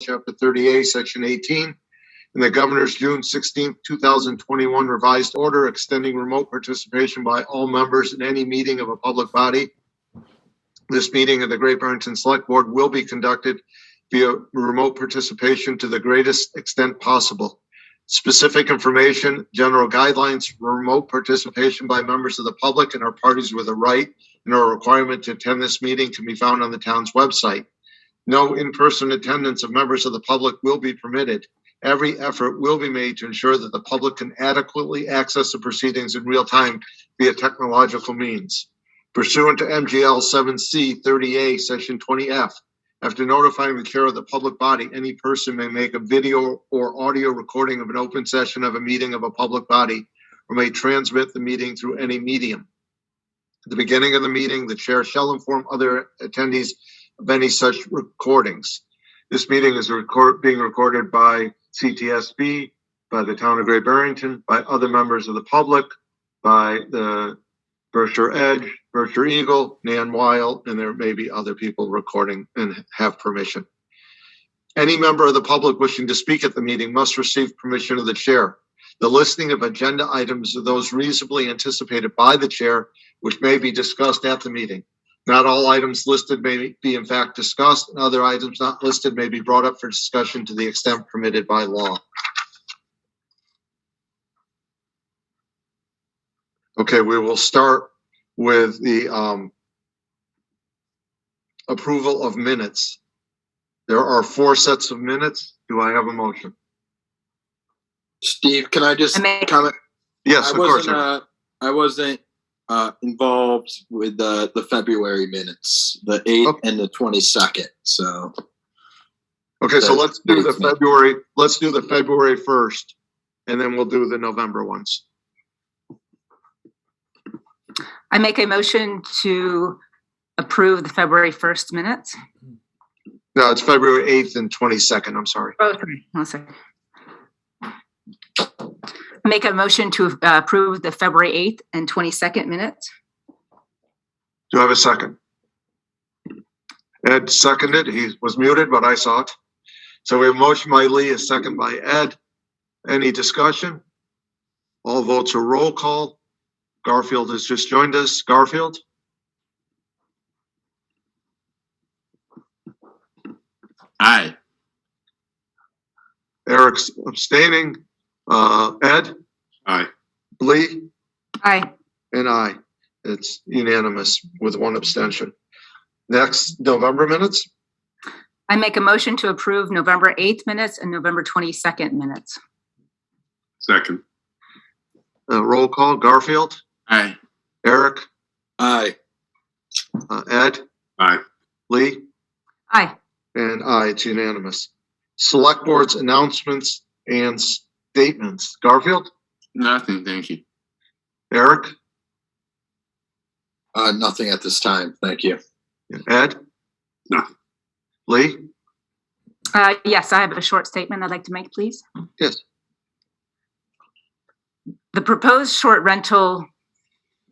Chapter 30A, Section 18, and the Governor's June 16, 2021 revised order extending remote participation by all members in any meeting of a public body. This meeting of the Great Barrington Select Board will be conducted via remote participation to the greatest extent possible. Specific information, general guidelines for remote participation by members of the public and our parties with a right and a requirement to attend this meeting can be found on the town's website. No in-person attendance of members of the public will be permitted. Every effort will be made to ensure that the public can adequately access the proceedings in real time via technological means. Pursuant to MGL 7C 30A, Section 20F, after notifying the chair of the public body, any person may make a video or audio recording of an open session of a meeting of a public body or may transmit the meeting through any medium. At the beginning of the meeting, the chair shall inform other attendees of any such recordings. This meeting is being recorded by CTSB, by the town of Great Barrington, by other members of the public, by the Berkshire Edge, Berkshire Eagle, Nan Weil, and there may be other people recording and have permission. Any member of the public wishing to speak at the meeting must receive permission of the chair. The listing of agenda items are those reasonably anticipated by the chair, which may be discussed at the meeting. Not all items listed may be in fact discussed, and other items not listed may be brought up for discussion to the extent permitted by law. Okay, we will start with the approval of minutes. There are 4 sets of minutes. Do I have a motion? Steve, can I just comment? Yes, of course. I wasn't involved with the February minutes, the 8th and the 22nd. So okay, so let's do the February. Let's do the February 1st, and then we'll do the November ones. I make a motion to approve the February 1st minutes. No, it's February 8th and 22nd. I'm sorry. Oh, sorry. 1 second. I make a motion to approve the February 8th and 22nd minutes. Do I have a second? Ed seconded. He was muted, but I saw it. So we have a motion by Lee, a second by Ed. Any discussion? All votes are roll call. Garfield has just joined us. Garfield? Aye. Eric's abstaining. Ed? Aye. Lee? Aye. And I. It's unanimous with 1 abstention. Next, November minutes. I make a motion to approve November 8th minutes and November 22nd minutes. Second. Roll call. Garfield? Aye. Eric? aye. Ed? Aye. Lee? Aye. And aye, it's unanimous. Select board's announcements and statements. Garfield? Nothing, thank you. Eric? Nothing at this time. Thank you. Ed? Nothing. Lee? Yes, I have a short statement I'd like to make, please. Yes. The proposed short rental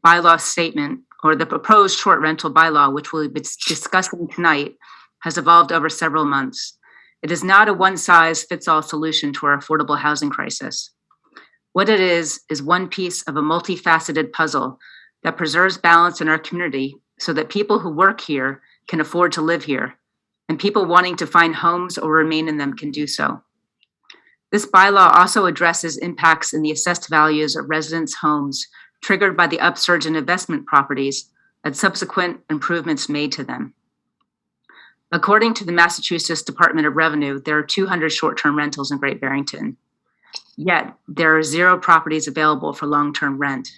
bylaw statement, or the proposed short rental bylaw, which we'll be discussing tonight, has evolved over several months. It is not a one-size-fits-all solution to our affordable housing crisis. What it is one piece of a multifaceted puzzle that preserves balance in our community so that people who work here can afford to live here, and people wanting to find homes or remain in them can do so. This bylaw also addresses impacts in the assessed values of residents' homes triggered by the upsurge in investment properties and subsequent improvements made to them. According to the Massachusetts Department of Revenue, there are 200 short-term rentals in Great Barrington. Yet, there are 0 properties available for long-term rent.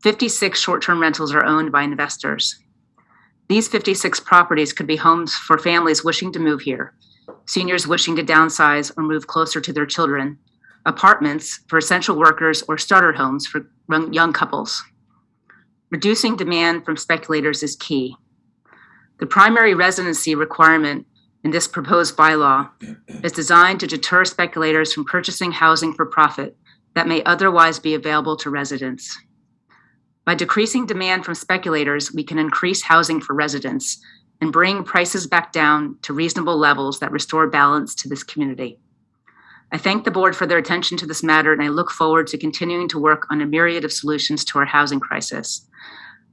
56 short-term rentals are owned by investors. These 56 properties could be homes for families wishing to move here, seniors wishing to downsize or move closer to their children, apartments for essential workers, or starter homes for young couples. Reducing demand from speculators is key. The primary residency requirement in this proposed bylaw is designed to deter speculators from purchasing housing for profit that may otherwise be available to residents. By decreasing demand from speculators, we can increase housing for residents and bring prices back down to reasonable levels that restore balance to this community. I thank the board for their attention to this matter, and I look forward to continuing to work on a myriad of solutions to our housing crisis.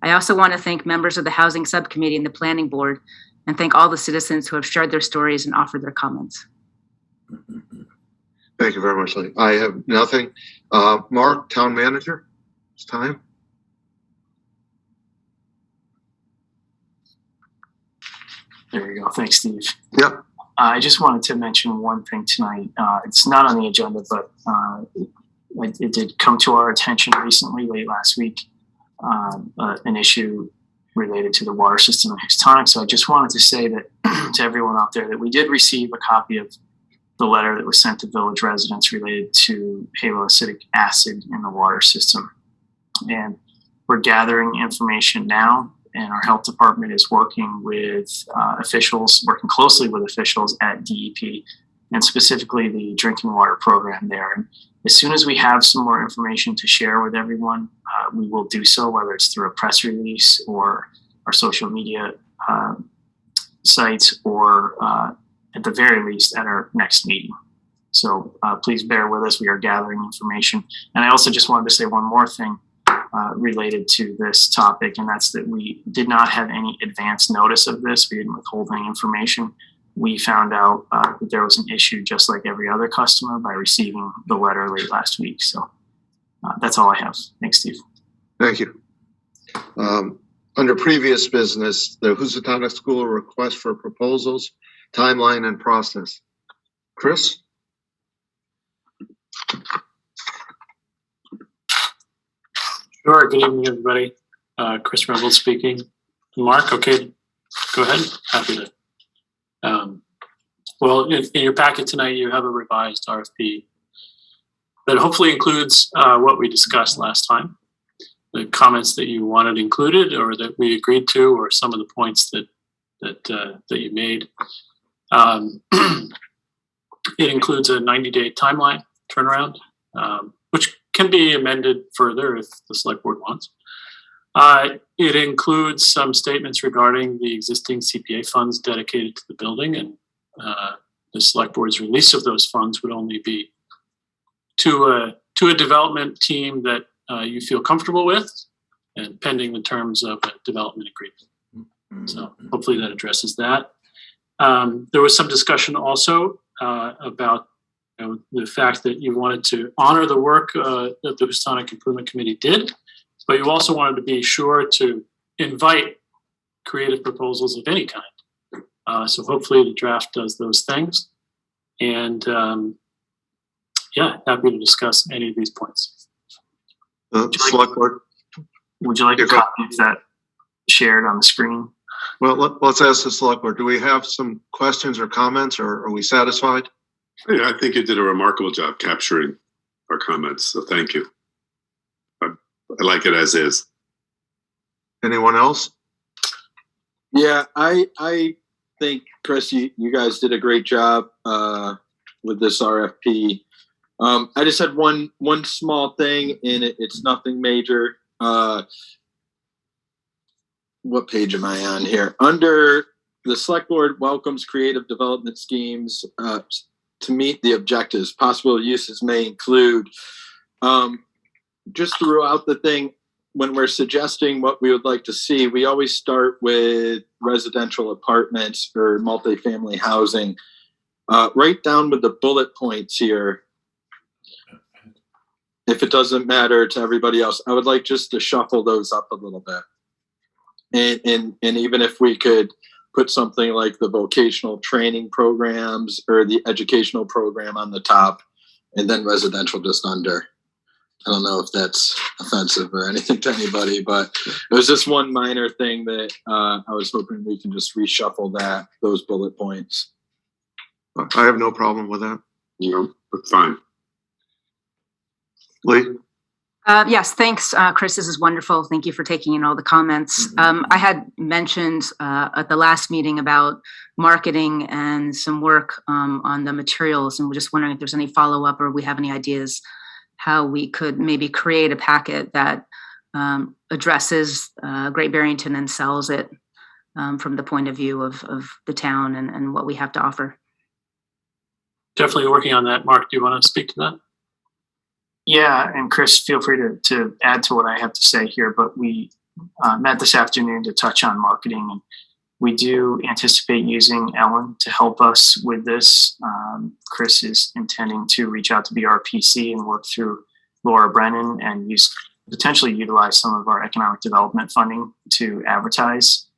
I also want to thank members of the Housing Subcommittee and the Planning Board, and thank all the citizens who have shared their stories and offered their comments. Thank you very much, Lee. I have nothing. Mark, Town Manager, it's time. There you go. Thanks, Steve. Yep. I just wanted to mention one thing tonight. It's not on the agenda, but it did come to our attention recently, late last week, an issue related to the water system in Houstonic. So I just wanted to say that to everyone out there that we did receive a copy of the letter that was sent to village residents related to haloacidic acid in the water system. And we're gathering information now, and our health department is working with officials, working closely with officials at DEP, and specifically the drinking water program there. And as soon as we have some more information to share with everyone, we will do so, whether it's through a press release or our social media sites, or at the very least at our next meeting. So please bear with us. We are gathering information. And I also just wanted to say one more thing related to this topic, and that's that we did not have any advance notice of this. We didn't withhold any information. We found out that there was an issue just like every other customer by receiving the letter late last week. So that's all I have. Thanks, Steve. Thank you. Under previous business, the Housatonic School request for proposals, timeline, and process. Chris? Sure. Good evening, everybody. Chris Reynolds speaking. Mark, okay, go ahead. Happy to. Well, in your packet tonight, you have a revised RFP that hopefully includes what we discussed last time, the comments that you wanted included or that we agreed to, or some of the points that you made. It includes a 90-day timeline turnaround, which can be amended further if the select board wants. It includes some statements regarding the existing CPA funds dedicated to the building, and the select board's release of those funds would only be to a development team that you feel comfortable with, and pending the terms of a development agreement. So hopefully that addresses that. There was some discussion also about the fact that you wanted to honor the work that the Houstonic Improvement Committee did, but you also wanted to be sure to invite creative proposals of any kind. So hopefully the draft does those things. And yeah, happy to discuss any of these points. Select board. Would you like a copy of that shared on the screen? Well, let's ask the select board. Do we have some questions or comments, or are we satisfied? Yeah, I think you did a remarkable job capturing our comments, so thank you. I like it as is. Anyone else? Yeah, I think, Chris, you guys did a great job with this RFP. I just had one small thing, and it's nothing major. What page am I on here? Under the select board welcomes creative development schemes to meet the objectives. Possible uses may include, just throughout the thing, when we're suggesting what we would like to see, we always start with residential apartments or multifamily housing. Right down with the bullet points here. If it doesn't matter to everybody else, I would like just to shuffle those up a little bit. And even if we could put something like the vocational training programs or the educational program on the top, and then residential just under. I don't know if that's offensive or anything to anybody, but it was just one minor thing that I was hoping we can just reshuffle those bullet points. I have no problem with that. No, that's fine. Lee? Yes, thanks, Chris. This is wonderful. Thank you for taking in all the comments. I had mentioned at the last meeting about marketing and some work on the materials, and we're just wondering if there's any follow-up or we have any ideas how we could maybe create a packet that addresses Great Barrington and sells it from the point of view of the town and what we have to offer. Definitely working on that. Mark, do you want to speak to that? Yeah, and Chris, feel free to add to what I have to say here, but we met this afternoon to touch on marketing, and we do anticipate using Ellen to help us with this. Chris is intending to reach out to BRPC and work through Laura Brennan and potentially utilize some of our economic development funding to advertise.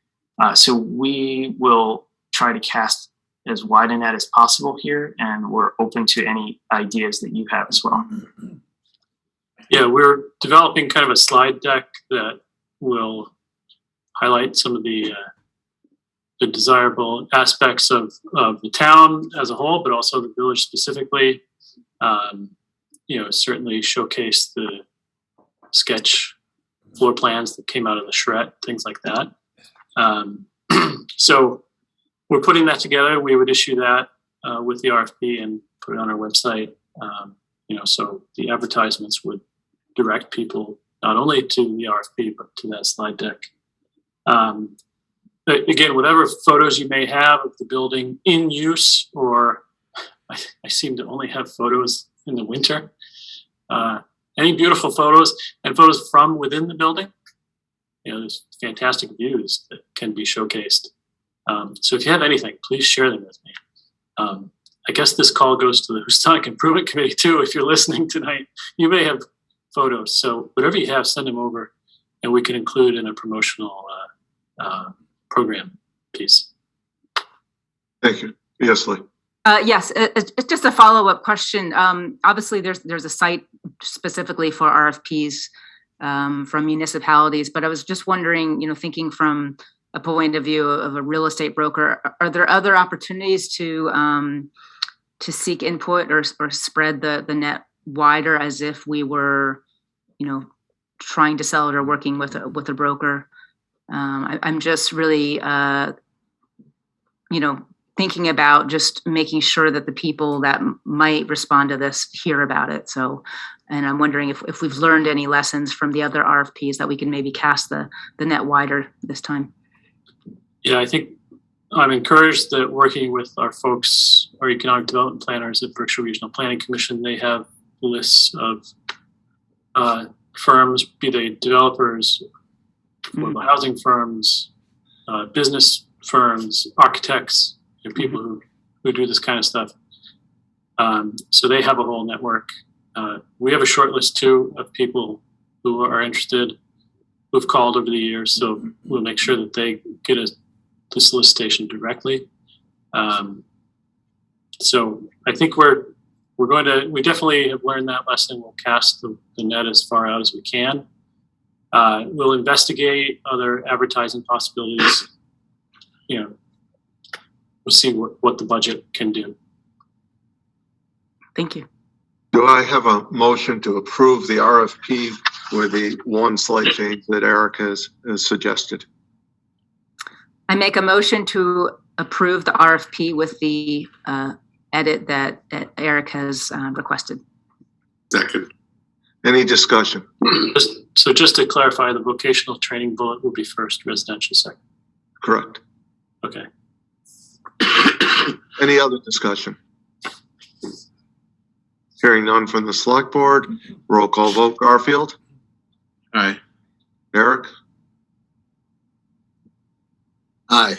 So we will try to cast as wide a net as possible here, and we're open to any ideas that you have as well. Yeah, we're developing kind of a slide deck that will highlight some of the desirable aspects of the town as a whole, but also the village specifically. Certainly showcase the sketch floor plans that came out of the shred, things like that. So we're putting that together. We would issue that with the RFP and put it on our website. So the advertisements would direct people not only to the RFP, but to that slide deck. Again, whatever photos you may have of the building in use, or I seem to only have photos in the winter. Any beautiful photos and photos from within the building. There's fantastic views that can be showcased. So if you have anything, please share them with me. I guess this call goes to the Houstonic Improvement Committee too. If you're listening tonight, you may have photos. So whatever you have, send them over, and we can include in a promotional program piece. Thank you. Yes, Lee. Yes, it's just a follow-up question. Obviously, there's a site specifically for RFPs from municipalities, but I was just wondering, thinking from a point of view of a real estate broker, are there other opportunities to seek input or spread the net wider as if we were, trying to sell it or working with a broker? I'm just really, thinking about just making sure that the people that might respond to this hear about it. So, and I'm wondering if we've learned any lessons from the other RFPs that we can maybe cast the net wider this time. Yeah, I think I'm encouraged that working with our folks, our economic development planners at Berkshire Regional Planning Commission, they have lists of firms, be they developers, affordable housing firms, business firms, architects, people who do this kind of stuff. So they have a whole network. We have a short list too of people who are interested, who've called over the years. So we'll make sure that they get the solicitation directly. So I think we definitely have learned that lesson. We'll cast the net as far out as we can. We'll investigate other advertising possibilities. We'll see what the budget can do. Thank you. Do I have a motion to approve the RFP with the one slight change that Eric has suggested? I make a motion to approve the RFP with the edit that Eric has requested. Second. Any discussion? Just to clarify, the vocational training bullet will be first, residential second. Correct. Okay. Any other discussion? Hearing none from the select board, roll call vote. Garfield? Aye. Eric? Aye.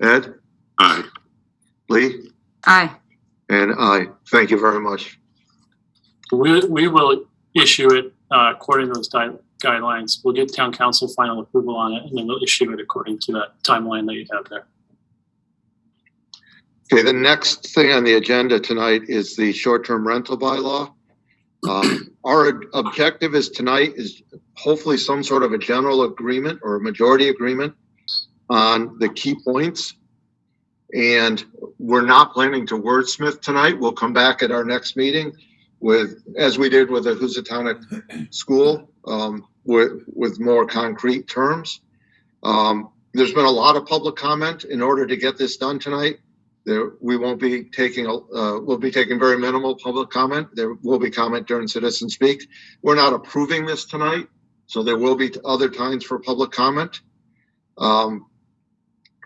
Ed? Aye. Lee? Aye. And aye. Thank you very much. We will issue it according to those guidelines. We'll get town council final approval on it, and then we'll issue it according to that timeline that you have there. Okay, the next thing on the agenda tonight is the short-term rental bylaw. Our objective is hopefully some sort of a general agreement or a majority agreement on the key points. And we're not planning to wordsmith tonight. We'll come back at our next meeting as we did with the Housatonic School, with more concrete terms. There's been a lot of public comment in order to get this done tonight. We won't be taking, we'll be taking very minimal public comment. There will be comment during citizen speak. We're not approving this tonight, so there will be other times for public comment.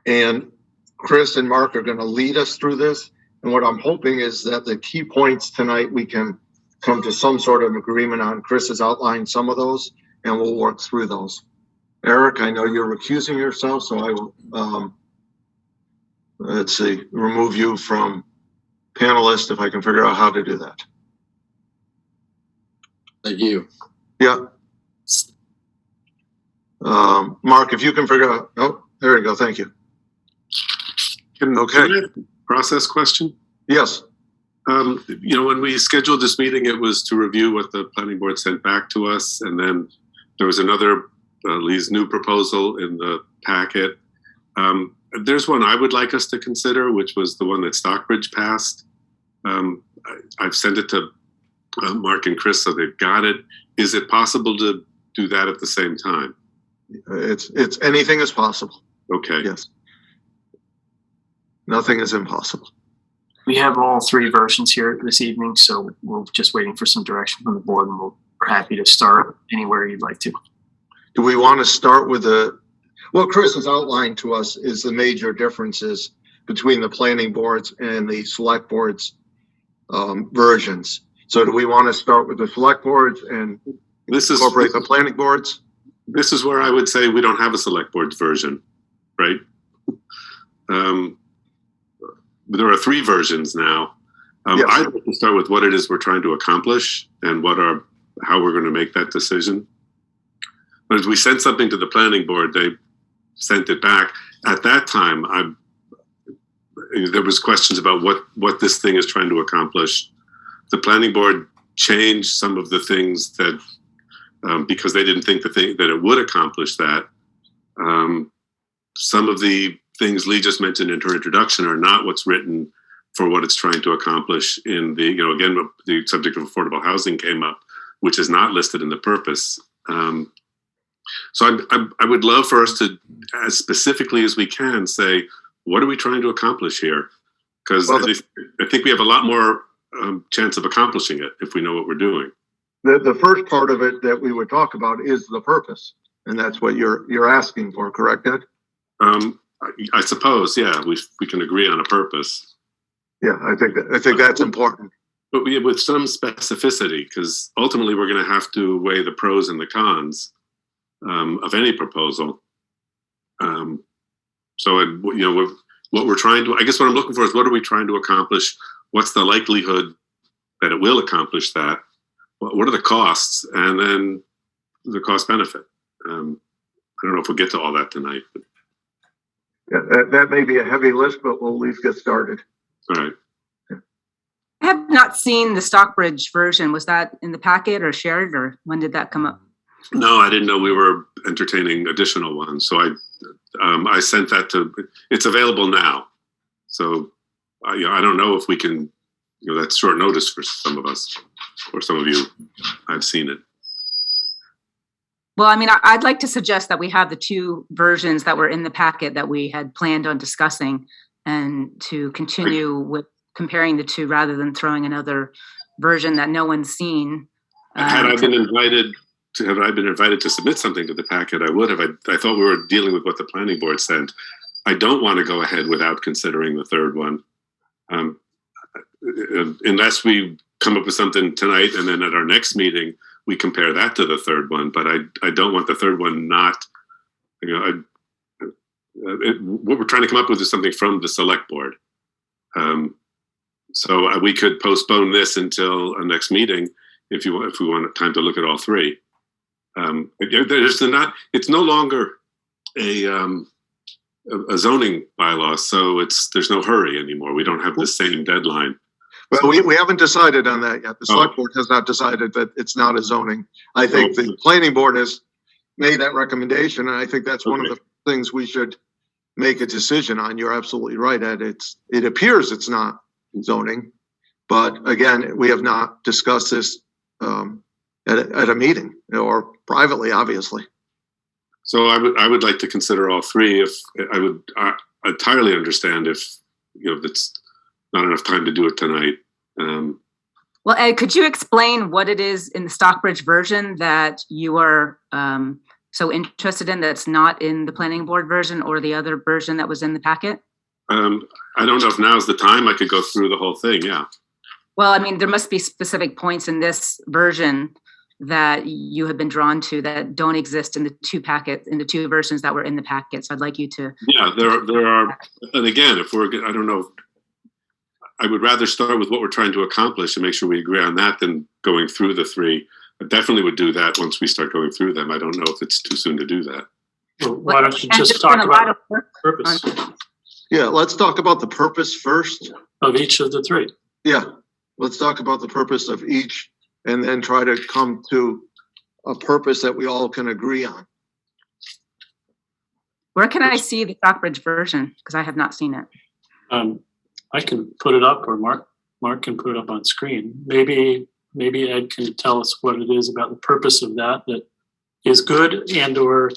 And Chris and Mark are going to lead us through this. And what I'm hoping is that the key points tonight, we can come to some sort of agreement on. Chris has outlined some of those, and we'll work through those. Eric, I know you're recusing yourself, so I will, let's see, remove you from panelist if I can figure out how to do that. Thank you. Yeah. Mark, if you can figure out, oh, there you go. Thank you. Okay. Can I ask a process question? Yes. When we scheduled this meeting, it was to review what the planning board sent back to us. And then there was another Lee's new proposal in the packet. There's one I would like us to consider, which was the one that Stockbridge passed. I've sent it to Mark and Chris, so they've got it. Is it possible to do that at the same time? It's anything is possible. Okay. Yes. Nothing is impossible. We have all three versions here this evening, so we're just waiting for some direction from the board, and we're happy to start anywhere you'd like to. Do we want to start with what Chris has outlined to us is the major differences between the planning boards and the select boards versions. So do we want to start with the select boards and incorporate the planning boards? This is where I would say we don't have a select boards version, right? There are three versions now. Yes. I'd like to start with what it is we're trying to accomplish and how we're going to make that decision. But as we sent something to the planning board, they sent it back. At that time, there was questions about what this thing is trying to accomplish. The planning board changed some of the things that because they didn't think that it would accomplish that. Some of the things Lee just mentioned in her introduction are not what's written for what it's trying to accomplish in the, again, the subject of affordable housing came up, which is not listed in the purpose. So I would love for us to, as specifically as we can, say, what are we trying to accomplish here? Because I think we have a lot more chance of accomplishing it if we know what we're doing. The first part of it that we would talk about is the purpose, and that's what you're asking for, correct, Ed? I suppose, yeah, we can agree on a purpose. Yeah, I think that's important. But with some specificity, because ultimately we're going to have to weigh the pros and the cons of any proposal. What we're trying to, I guess what I'm looking for is what are we trying to accomplish? What's the likelihood that it will accomplish that? What are the costs? And then the cost benefit. I don't know if we'll get to all that tonight. But. Yeah, that may be a heavy list, but we'll at least get started. All right. I have not seen the Stockbridge version. Was that in the packet or shared, or when did that come up? No, I didn't know we were entertaining additional ones. So I sent that it's available now. So I don't know if we can, that's short notice for some of us or some of you. I've seen it. Well, I mean, I'd like to suggest that we have the two versions that were in the packet that we had planned on discussing, and to continue with comparing the two rather than throwing another version that no one's seen. Had I been invited to submit something to the packet, I would have. I thought we were dealing with what the planning board sent. I don't want to go ahead without considering the third one. Unless we come up with something tonight and then at our next meeting, we compare that to the third one, but I don't want the third one not, what we're trying to come up with is something from the select board. So we could postpone this until our next meeting if we want time to look at all three. It's no longer a zoning bylaw, so there's no hurry anymore. We don't have the same deadline. Well, we haven't decided on that yet. The select board has not decided that it's not a zoning. I think the planning board has made that recommendation, and I think that's one of the things we should make a decision on. You're absolutely right, Ed. It appears it's not zoning, but again, we have not discussed this at a meeting or privately, obviously. So I would like to consider all three. If I would entirely understand if that's not enough time to do it tonight. Well, Ed, could you explain what it is in the Stockbridge version that you are so interested in that's not in the planning board version or the other version that was in the packet? I don't know if now's the time. I could go through the whole thing. Yeah. Well, I mean, there must be specific points in this version that you have been drawn to that don't exist in the two versions that were in the packet. So I'd like you to. Yeah, there are, and again, I don't know, I would rather start with what we're trying to accomplish and make sure we agree on that than going through the three. I definitely would do that once we start going through them. I don't know if it's too soon to do that. Well, why don't you just talk about the purpose Yeah, let's talk about the purpose first. of each of the three? Yeah, let's talk about the purpose of each and then try to come to a purpose that we all can agree on. Where can I see the Stockbridge version? Because I have not seen it. I can put it up, or Mark can put it up on screen. Maybe Ed can tell us what it is about the purpose of that is good and or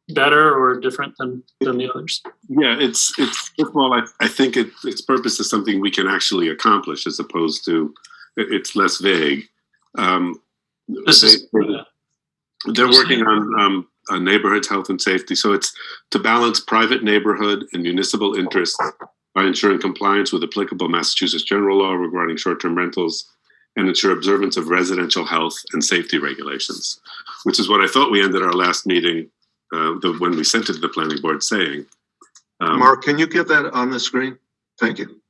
better or different than the others. Yeah, it's first of all, I think its purpose is something we can actually accomplish as opposed to it's less vague. They're working on neighborhoods, health and safety. So it's to balance private neighborhood and municipal interests by ensuring compliance with applicable Massachusetts general law regarding short-term rentals and ensure observance of residential health and safety regulations, which is what I thought we ended our last meeting when we sent it to the planning board saying. Mark, can you get that on the screen? Thank you.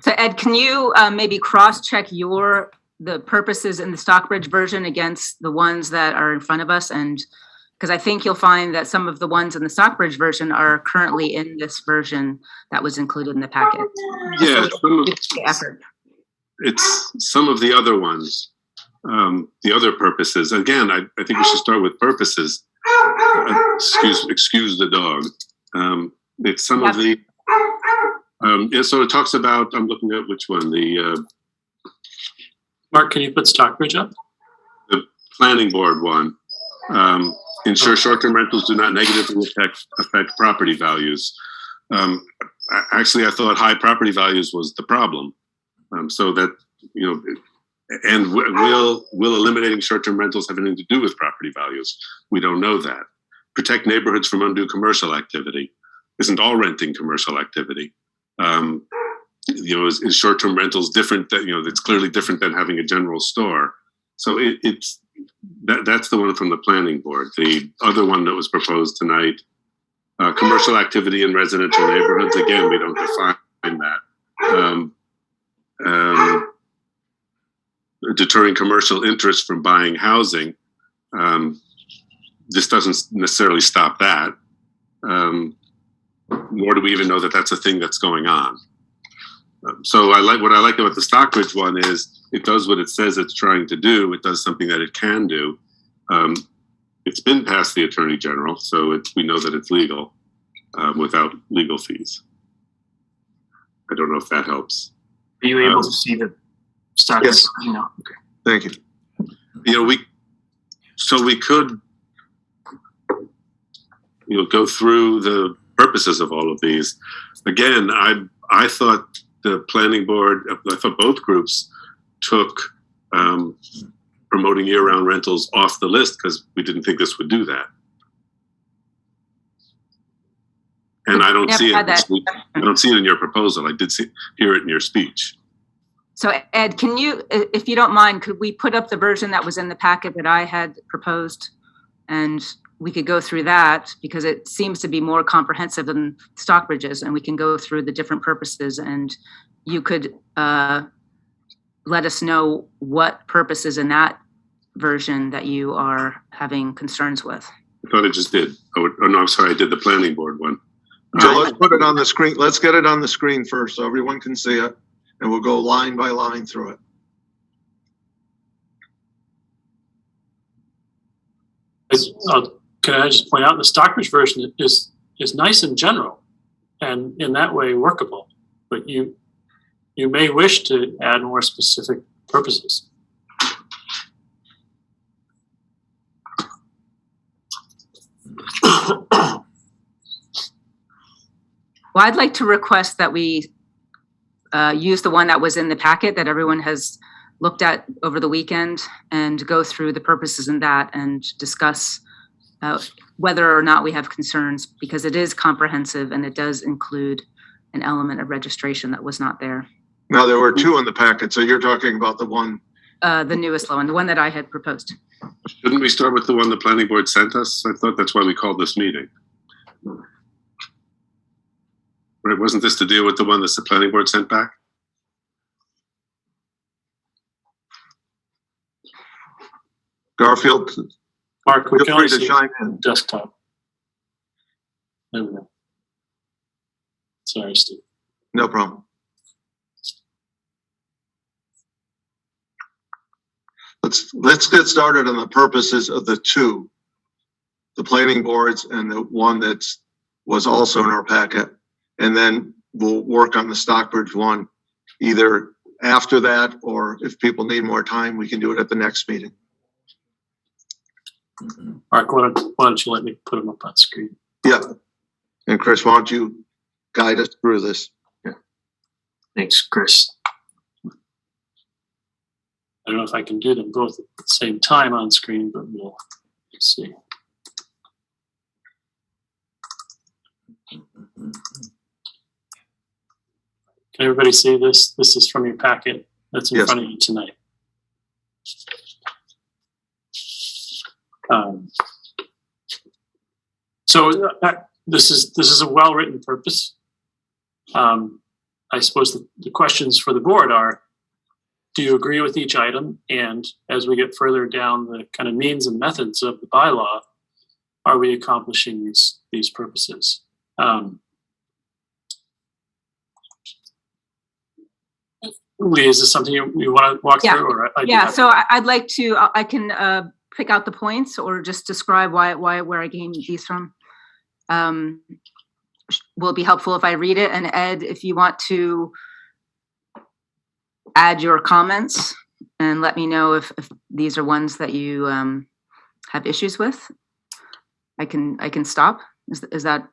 So Ed, can you maybe cross-check the purposes in the Stockbridge version against the ones that are in front of us? And because I think you'll find that some of the ones in the Stockbridge version are currently in this version that was included in the packet. Yeah, Effort. it's some of the other ones, the other purposes. Again, I think we should start with purposes. Excuse the dog. It's some of the. Yeah, so it talks about. I'm looking at which one. The Mark, can you put Stockbridge up? The planning board one. Ensure short-term rentals do not negatively affect property values. Actually, I thought high property values was the problem. So that, and will eliminating short-term rentals have anything to do with property values? We don't know that. Protect neighborhoods from undue commercial activity. Isn't all renting commercial activity? Is short-term rentals different? That it's clearly different than having a general store. So that's the one from the planning board. The other one that was proposed tonight, commercial activity in residential neighborhoods. Again, we don't define that. Deterring commercial interest from buying housing. This doesn't necessarily stop that. Nor do we even know that that's a thing that's going on. So what I like about the Stockbridge one is it does what it says it's trying to do. It does something that it can do. It's been past the Attorney General, so we know that it's legal without legal fees. I don't know if that helps. Are you able to see the Stockbridge? Yes. No. Okay. Thank you. We could go through the purposes of all of these. Again, I thought the planning board, I thought both groups took promoting year-round rentals off the list because we didn't think this would do that. And I don't see it. I don't see it in your proposal. I did hear it in your speech. So Ed, can you, if you don't mind, could we put up the version that was in the packet that I had proposed? And we could go through that because it seems to be more comprehensive than Stockbridge's, and we can go through the different purposes, and you could let us know what purposes in that version that you are having concerns with. I thought I just did. Oh no, I'm sorry. I did the planning board one. So let's put it on the screen. Let's get it on the screen first so everyone can see it, and we'll go line by line through it. Can I just point out the Stockbridge version is nice in general, and in that way workable. But you may wish to add more specific purposes. Well, I'd like to request that we use the one that was in the packet that everyone has looked at over the weekend and go through the purposes in that and discuss whether or not we have concerns, because it is comprehensive and it does include an element of registration that was not there. Now, there were two in the packet, so you're talking about the one. The newest one, the one that I had proposed. Shouldn't we start with the one the planning board sent us? I thought that's why we called this meeting. Right, wasn't this to deal with the one that the planning board sent back? Garfield, Mark, we feel can free only to see chime in. desktop. There we go. Sorry, Steve. No problem. Let's get started on the purposes of the two, the planning boards and the one that was also in our packet. And then we'll work on the Stockbridge one either after that, or if people need more time, we can do it at the next meeting. Mark, why don't you let me put them up on screen? Yeah. And Chris, why don't you guide us through this? Yeah. Thanks, Chris. I don't know if I can do them both at the same time on screen, but we'll see. Can everybody see this? This is from your packet that's in Yes. front of you tonight. So this is a well-written purpose. I suppose the questions for the board are, do you agree with each item? And as we get further down the kind of means and methods of the bylaw, are we accomplishing these purposes? Lee, is this something you want to walk Yeah. through? Or So I'd like to, I can pick out the points or just describe where I gained these from. Will it be helpful if I read it? And Ed, if you want to add your comments and let me know if these are ones that you have issues with, I can stop. Is that?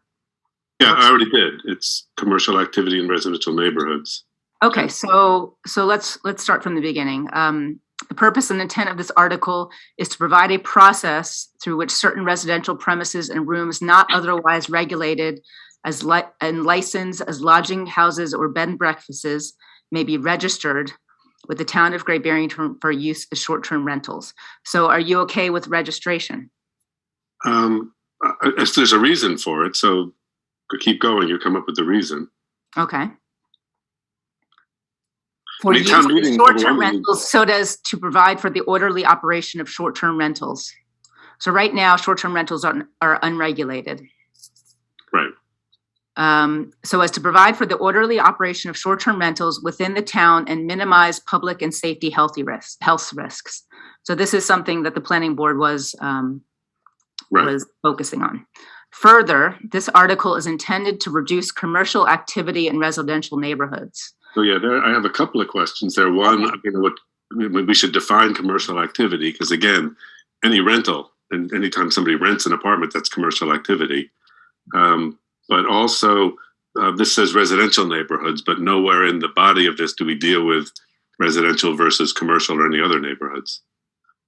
Yeah, I already did. It's commercial activity in residential neighborhoods. Okay, so let's start from the beginning. The purpose and intent of this article is to provide a process through which certain residential premises and rooms not otherwise regulated and licensed as lodging houses or bed and breakfasts may be registered with the town of Great Barrington for use as short-term rentals. So are you okay with registration? If there's a reason for it, so keep going, you come up with the reason. Okay. For I mean, use town as meeting short-term overwhelmingly- rentals, so does to provide for the orderly operation of short-term rentals. So right now, short-term rentals are unregulated. Right. So as to provide for the orderly operation of short-term rentals within the town and minimize public and safety health risks. So this is something that the planning board was focusing on. Further, this article is intended to reduce commercial activity in residential neighborhoods. So yeah, I have a couple of questions there. One, we should define commercial activity, because again, any rental, and anytime somebody rents an apartment, that's commercial activity. But also, this says residential neighborhoods, but nowhere in the body of this do we deal with residential versus commercial or any other neighborhoods.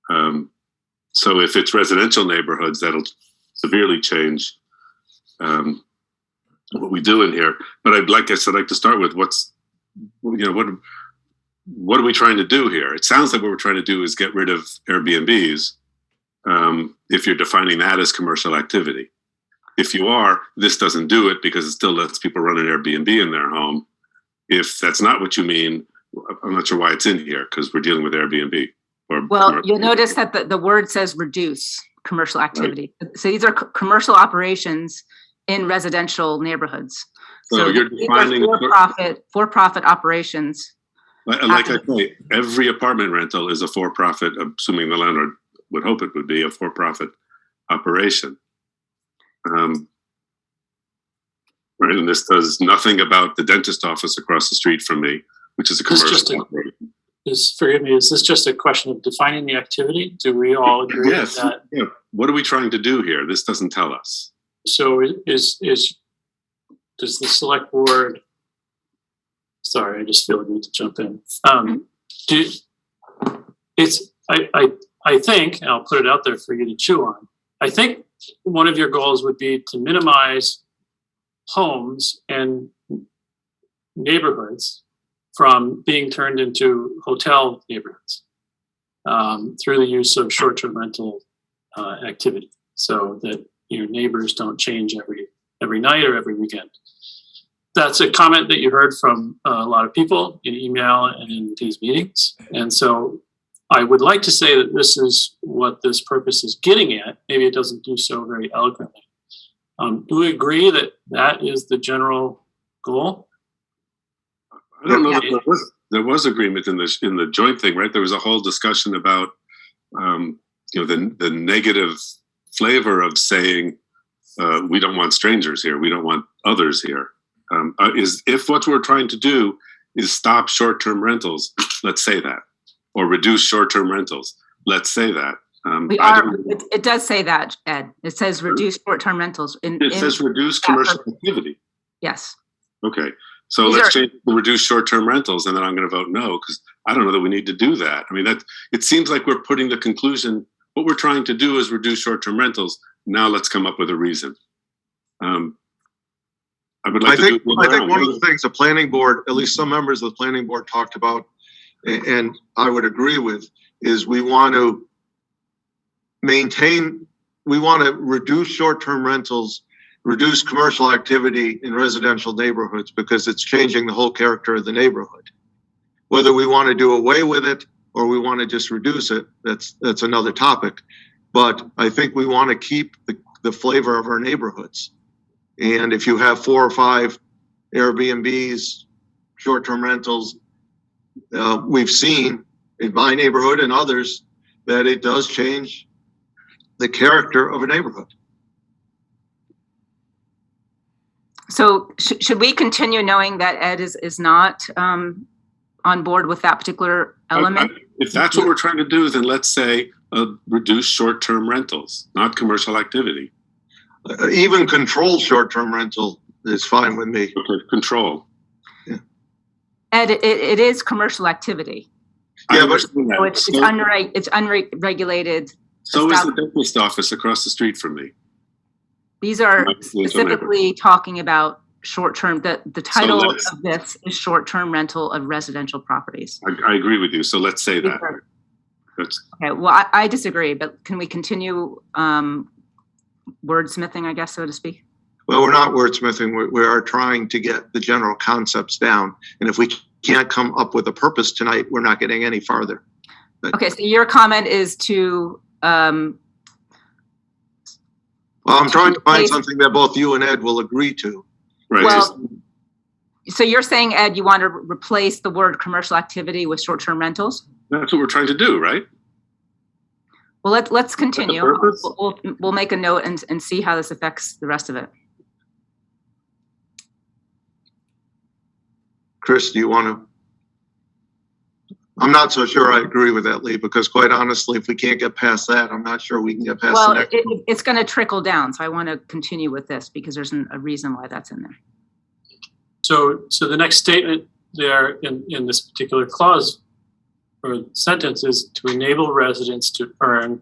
So if it's residential neighborhoods, that'll severely change what we do in here. But I'd like to start with what are we trying to do here? It sounds like what we're trying to do is get rid of Airbnbs, if you're defining that as commercial activity. If you are, this doesn't do it because it still lets people run an Airbnb in their home. If that's not what you mean, I'm not sure why it's in here, because we're dealing with Airbnb. Well, you'll notice that the word says reduce commercial activity. Right. So these are commercial operations in residential neighborhoods. So you're defining for-profit operations. Like I say, every apartment rental is a for-profit, assuming the landlord would hope it would be a for-profit operation. Right, and this does nothing about the dentist office across the street from me, which is a commercial operation. Forgive me, is this just a question of defining the activity? Do we all agree with that? Yeah. What are we trying to do here? This doesn't tell us. So does the select board, sorry, I just feel I need to jump in. I think, and I'll put it out there for you to chew on. I think one of your goals would be to minimize homes and neighborhoods from being turned into hotel neighborhoods through the use of short-term rental activity, so that your neighbors don't change every night or every weekend. That's a comment that you heard from a lot of people in email and in these meetings. And so I would like to say that this is what this purpose is getting at. Maybe it doesn't do so very eloquently. Do we agree that that is the general goal? I don't know that there was agreement in the joint thing, right? There was a whole discussion about the negative flavor of saying we don't want strangers here, we don't want others here. If what we're trying to do is stop short-term rentals, let's say that, or reduce short-term rentals, let's say that. It does say that, Ed. It says reduce short-term rentals. It says reduce commercial activity. Yes. Okay. So let's change to reduce short-term rentals, and then I'm going to vote no, because I don't know that we need to do that. I mean, it seems like we're putting the conclusion, what we're trying to do is reduce short-term rentals. Now let's come up with a reason. I think one of the things the planning board, at least some members of the planning board talked about, and I would agree with, is we want to reduce short-term rentals, reduce commercial activity in residential neighborhoods, because it's changing the whole character of the neighborhood. Whether we want to do away with it or we want to just reduce it, that's another topic. But I think we want to keep the flavor of our neighborhoods. And if you have 4 or 5 Airbnbs, short-term rentals, we've seen in my neighborhood and others that it does change the character of a neighborhood. So should we continue knowing that Ed is not on board with that particular element? If that's what we're trying to do, then let's say reduce short-term rentals, not commercial activity. Even controlled short-term rental is fine with me. Okay, control. Yeah. Ed, it is commercial activity. Yeah, but So it's unregulated. So is the dentist office across the street from me. These are specifically talking about short-term. The title of this is short-term rental of residential properties. I agree with you. So let's say that. Okay. Well, I disagree, but can we continue wordsmithing, I guess, so to speak? Well, we're not wordsmithing. We are trying to get the general concepts down. And if we can't come up with a purpose tonight, we're not getting any farther. But, okay. So your comment is to... well, I'm trying to find something that both you and Ed will agree to. Right. Well, so you're saying, Ed, you want to replace the word commercial activity with short-term rentals? That's what we're trying to do, right? Well, let's continue. We'll make a note and see how this affects the rest of it. Chris, do you want to? I'm not so sure I agree with that, Lee, because quite honestly, if we can't get past that, I'm not sure we can get past the next one. It's going to trickle down. So I want to continue with this because there's a reason why that's in there. So the next statement there in this particular clause or sentence is to enable residents to earn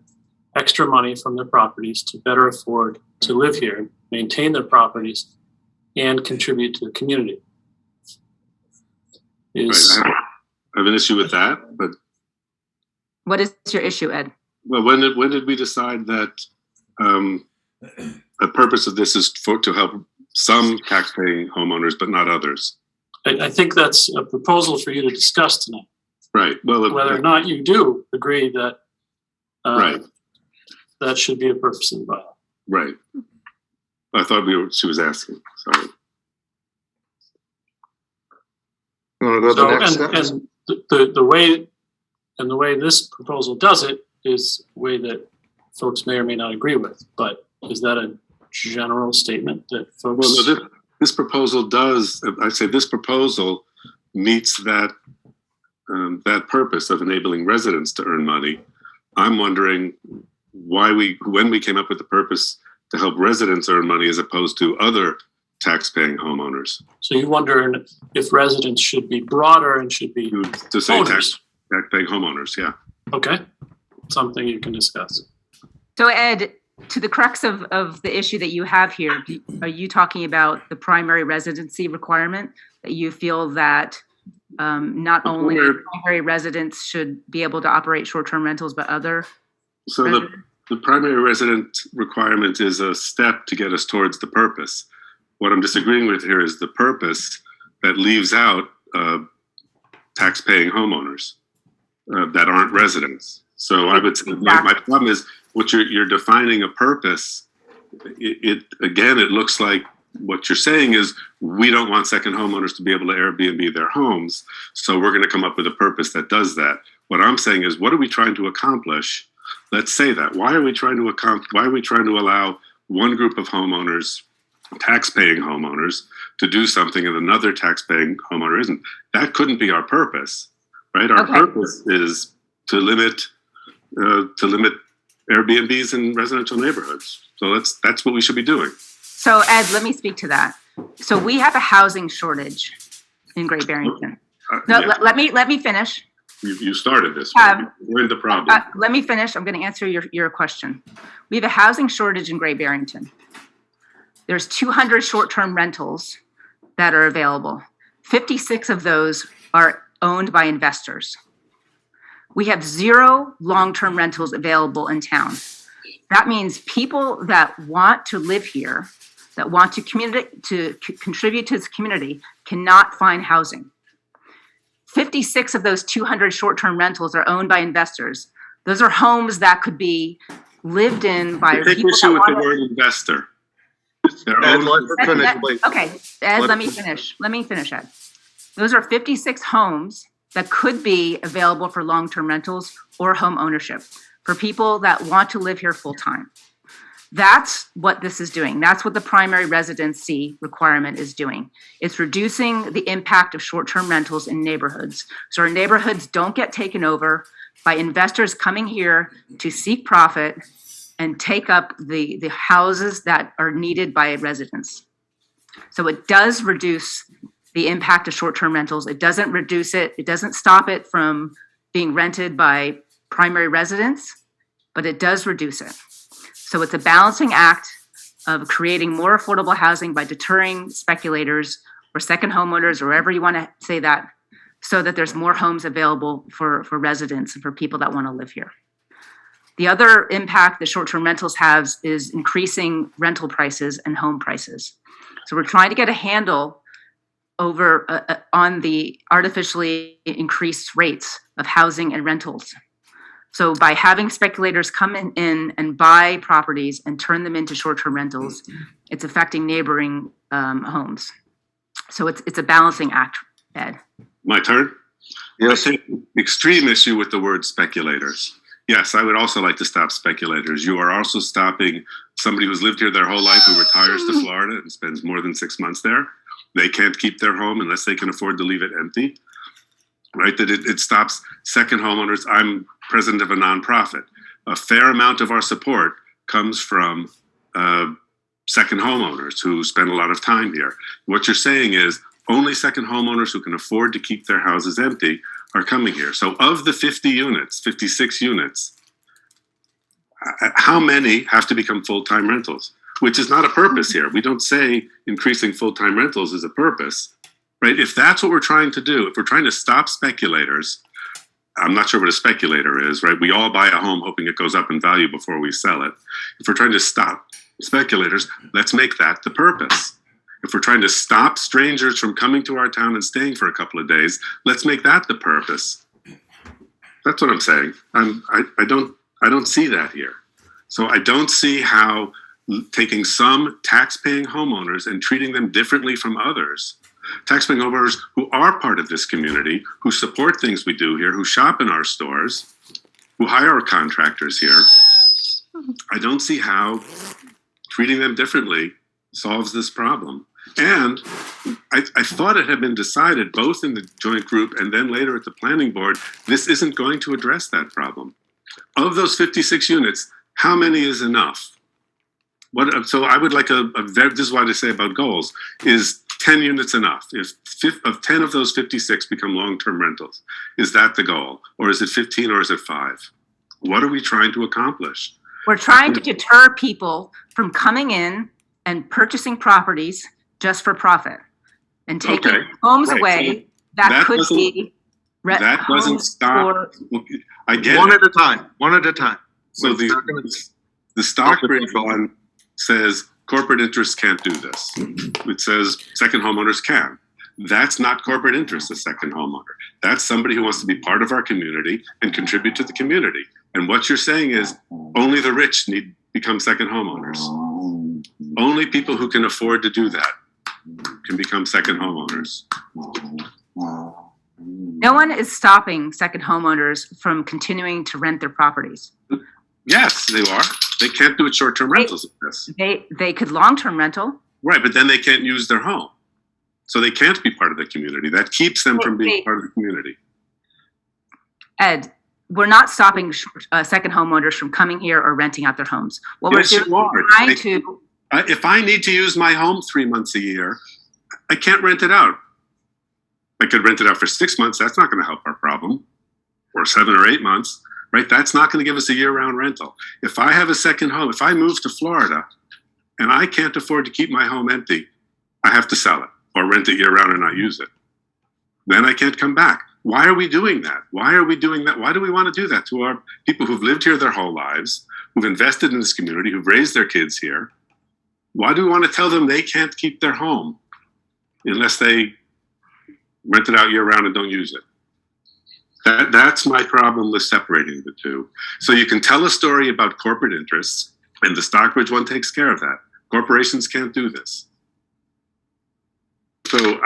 extra money from their properties to better afford to live here, maintain their properties, and contribute to the community. I have an issue with that, but what is your issue, Ed? Well, when did we decide that the purpose of this is to help some tax-paying homeowners, but not others? I think that's a proposal for you to discuss tonight. Right. Well, whether or not you do agree that right, that should be a purpose of the bylaw. Right. I thought she was asking. Sorry. You want to go to the next sentence? And the way this proposal does it is a way that folks may or may not agree with. But is that a general statement that folks? Well, no, this proposal does. I say this proposal meets that purpose of enabling residents to earn money. I'm wondering when we came up with the purpose to help residents earn money as opposed to other tax-paying homeowners. So you wonder if residents should be broader and should be to say owners. tax-paying homeowners, yeah. Okay, something you can discuss. So Ed, to the crux of the issue that you have here, are you talking about the primary residency requirement, that you feel that not only primary residents should be able to operate short-term rentals, but other So residents? the primary resident requirement is a step to get us towards the purpose. What I'm disagreeing with here is the purpose that leaves out tax-paying homeowners that aren't residents. So I would say my problem is what you're defining a purpose. It looks like what you're saying is we don't want second homeowners to be able to Airbnb their homes, so we're going to come up with a purpose that does that. What I'm saying is, what are we trying to accomplish? Let's say that. Why are we trying to allow one group of homeowners, tax-paying homeowners, to do something that another tax-paying homeowner isn't? That couldn't be our purpose, right? Our purpose is to limit Airbnbs in residential neighborhoods. So that's what we should be doing. So Ed, let me speak to that. So we have a housing shortage in Great Barrington. No, Yeah. let me finish. You started this. We're in the problem. Let me finish. I'm going to answer your question. We have a housing shortage in Great Barrington. There's 200 short-term rentals that are available. 56 of those are owned by investors. We have 0 long-term rentals available in town. That means people that want to live here, that want to contribute to this community, cannot find housing. 56 of those 200 short-term rentals are owned by investors. Those are homes that could be lived in by Take people issue that with the want word investor. Ed, let her finish, please. Okay, Ed, Let let me finish. Let me finish, Ed. Those are 56 homes that could be available for long-term rentals or home ownership for people that want to live here full-time. That's what this is doing. That's what the primary residency requirement is doing. It's reducing the impact of short-term rentals in neighborhoods. So our neighborhoods don't get taken over by investors coming here to seek profit and take up the houses that are needed by residents. So it does reduce the impact of short-term rentals. It doesn't reduce it. It doesn't stop it from being rented by primary residents, but it does reduce it. So it's a balancing act of creating more affordable housing by deterring speculators or second homeowners, or wherever you want to say that, so that there's more homes available for residents and for people that want to live here. The other impact the short-term rentals has is increasing rental prices and home prices. So we're trying to get a handle over on the artificially increased rates of housing and rentals. So by having speculators come in and buy properties and turn them into short-term rentals, it's affecting neighboring homes. So it's a balancing act, Ed. My turn? Yes. I take extreme issue with the word speculators. Yes, I would also like to stop speculators. You are also stopping somebody who's lived here their whole life who retires to Florida and spends more than 6 months there. They can't keep their home unless they can afford to leave it empty. Right, that it stops second homeowners. I'm president of a nonprofit. A fair amount of our support comes from second homeowners who spend a lot of time here. What you're saying is only second homeowners who can afford to keep their houses empty are coming here. So of the 50 units, 56 units, how many have to become full-time rentals? Which is not a purpose here. We don't say increasing full-time rentals is a purpose. Right? If that's what we're trying to do, if we're trying to stop speculators, I'm not sure what a speculator is, right? We all buy a home hoping it goes up in value before we sell it. If we're trying to stop speculators, let's make that the purpose. If we're trying to stop strangers from coming to our town and staying for a couple of days, let's make that the purpose. That's what I'm saying. I don't see that here. So I don't see how taking some tax-paying homeowners and treating them differently from others, tax-paying homeowners who are part of this community, who support things we do here, who shop in our stores, who hire our contractors here. I don't see how treating them differently solves this problem. And I thought it had been decided both in the joint group and then later at the planning board, this isn't going to address that problem. Of those 56 units, how many is enough? So I would like this is what I say about goals, is 10 units enough? If 10 of those 56 become long-term rentals, is that the goal? Or is it 15 or is it 5? What are we trying to accomplish? We're trying to deter people from coming in and purchasing properties just for profit and taking Okay, homes right. away So that could be that doesn't homes stop. for- I get One it. at a time, one at a time. So It's not gonna- the Stockbridge one says corporate interests can't do this. It says second homeowners can. That's not corporate interest, a second homeowner. That's somebody who wants to be part of our community and contribute to the community. And what you're saying is only the rich become second homeowners. Only people who can afford to do that can become second homeowners. No one is stopping second homeowners from continuing to rent their properties. Yes, they are. They can't do it short-term rentals. Yes. They could long-term rental. Right, but then they can't use their home. So they can't be part of the community. That keeps them from being part of the community. Ed, we're not stopping second homeowners from coming here or renting out their homes. What Yes, we're doing you are. is trying to, If I need to use my home 3 months a year, I can't rent it out. I could rent it out for 6 months. That's not going to help our problem. Or 7 or 8 months, right? That's not going to give us a year-round rental. If I have a second home, if I move to Florida and I can't afford to keep my home empty, I have to sell it or rent it year-round and not use it. Then I can't come back. Why are we doing that? Why are we doing that? Why do we want to do that to our people who've lived here their whole lives, who've invested in this community, who've raised their kids here? Why do we want to tell them they can't keep their home unless they rent it out year-round and don't use it? That's my problem with separating the two. So you can tell a story about corporate interests, and the Stockbridge one takes care of that. Corporations can't do this. So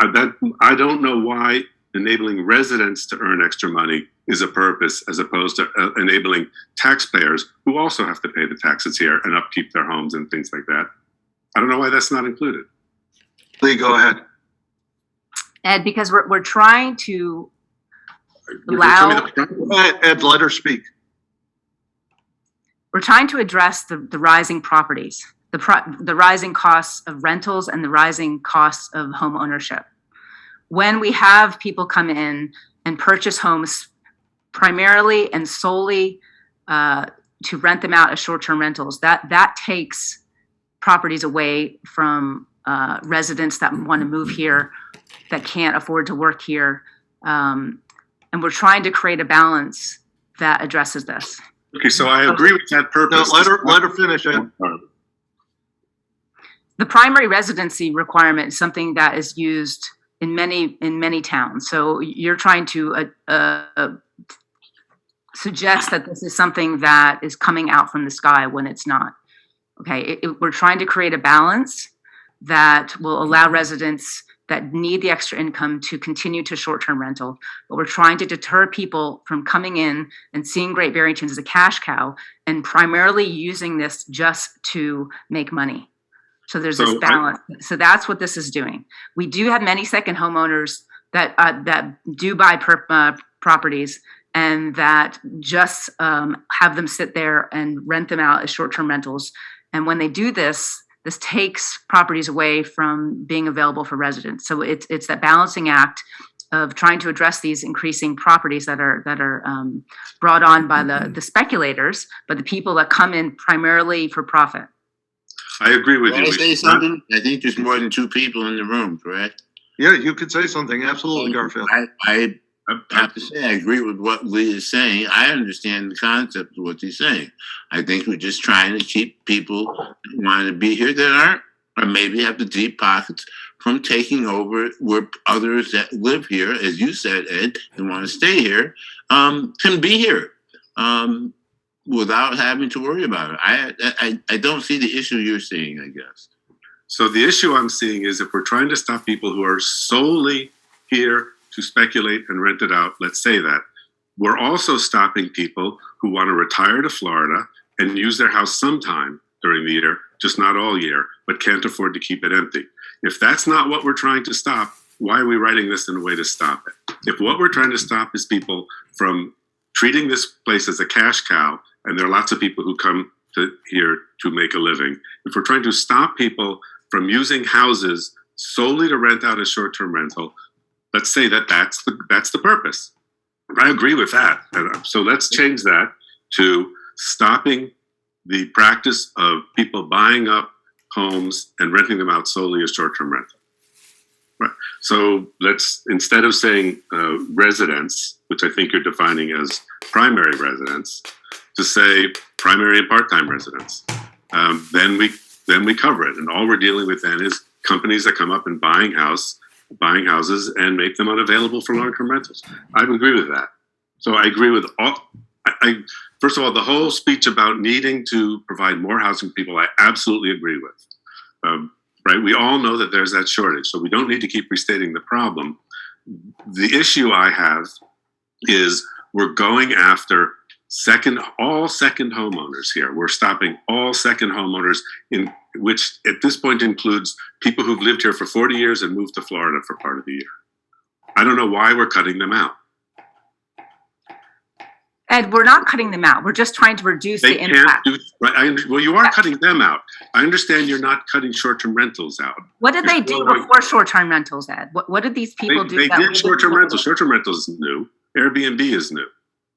I don't know why enabling residents to earn extra money is a purpose as opposed to enabling taxpayers who also have to pay the taxes here and upkeep their homes and things like that. I don't know why that's not included. Lee, go ahead. Ed, because we're trying to You're gonna tell me allow, the problem? Ed, let her speak. we're trying to address the rising properties, the rising costs of rentals and the rising costs of home ownership. When we have people come in and purchase homes primarily and solely to rent them out as short-term rentals, that takes properties away from residents that want to move here, that can't afford to work here. And we're trying to create a balance that addresses this. Okay, so I agree with that No, purpose. let her finish, Ed. The primary residency requirement is something that is used in many towns. So you're trying to suggest that this is something that is coming out from the sky when it's not. Okay, we're trying to create a balance that will allow residents that need the extra income to continue to short-term rental, but we're trying to deter people from coming in and seeing Great Barrington as a cash cow and primarily using this just to make money. So there's this balance. So that's what this is doing. We do have many second homeowners that do buy properties and that just have them sit there and rent them out as short-term rentals. And when they do this, this takes properties away from being available for residents. So it's that balancing act of trying to address these increasing properties that are brought on by the speculators, but the people that come in primarily for profit. I agree with Can you. I say something? I think there's more than 2 people in the room, correct? Yeah, you could say something. Absolutely, Garfield. I have to say I agree with what Lee is saying. I understand the concept of what he's saying. I think we're just trying to keep people who want to be here that aren't, or maybe have the deep pockets, from taking over where others that live here, as you said, Ed, and want to stay here, can be here without having to worry about it. I don't see the issue you're seeing, I guess. So the issue I'm seeing is if we're trying to stop people who are solely here to speculate and rent it out, let's say that, we're also stopping people who want to retire to Florida and use their house sometime during the year, just not all year, but can't afford to keep it empty. If that's not what we're trying to stop, why are we writing this in a way to stop it? If what we're trying to stop is people from treating this place as a cash cow, and there are lots of people who come to here to make a living, if we're trying to stop people from using houses solely to rent out as short-term rental, let's say that's the purpose. I agree with that. So let's change that to stopping the practice of people buying up homes and renting them out solely as short-term rental. Right. So let's, instead of saying residence, which I think you're defining as primary residence, to say primary and part-time residence. Then we cover it, and all we're dealing with then is companies that come up and buying houses and make them unavailable for long-term rentals. I agree with that. So I agree with all. First of all, the whole speech about needing to provide more housing for people, I absolutely agree with. Right? We all know that there's that shortage, so we don't need to keep restating the problem. The issue I have is we're going after all second homeowners here. We're stopping all second homeowners, in which at this point includes people who've lived here for 40 years and moved to Florida for part of the year. I don't know why we're cutting them out. Ed, we're not cutting them out. We're just trying to reduce the impact. Well, you are cutting them out. I understand you're not cutting short-term rentals out. What did they do before short-term rentals, Ed? What did these people do? They did short-term rentals. Short-term rentals is new. Airbnb is new.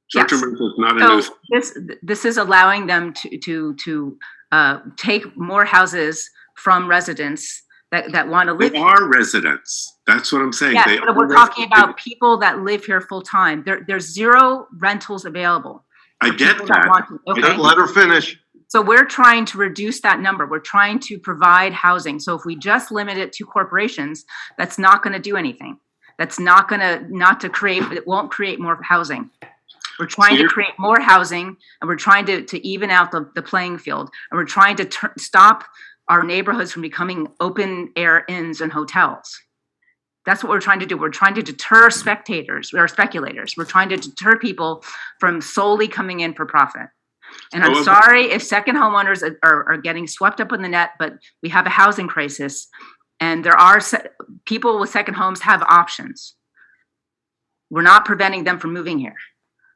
Short-term rental is not a new thing. This is allowing them to take more houses from residents that want to live They here. are residents. That's what I'm saying. Yes, but we're talking about people that live here full time. There's zero rentals available. I get that. Okay. Let her finish. So we're trying to reduce that number. We're trying to provide housing. So if we just limit it to corporations, that's not going to do anything. That's not going to create, it won't create more housing. We're trying to create more housing, and we're trying to even out the playing field. And we're trying to stop our neighborhoods from becoming open air inns and hotels. That's what we're trying to do. We're trying to deter speculators. We're trying to deter people from solely coming in for profit. And I'm sorry if second homeowners are getting swept up in the net, but we have a housing crisis, and there are people with second homes have options. We're not preventing them from moving here.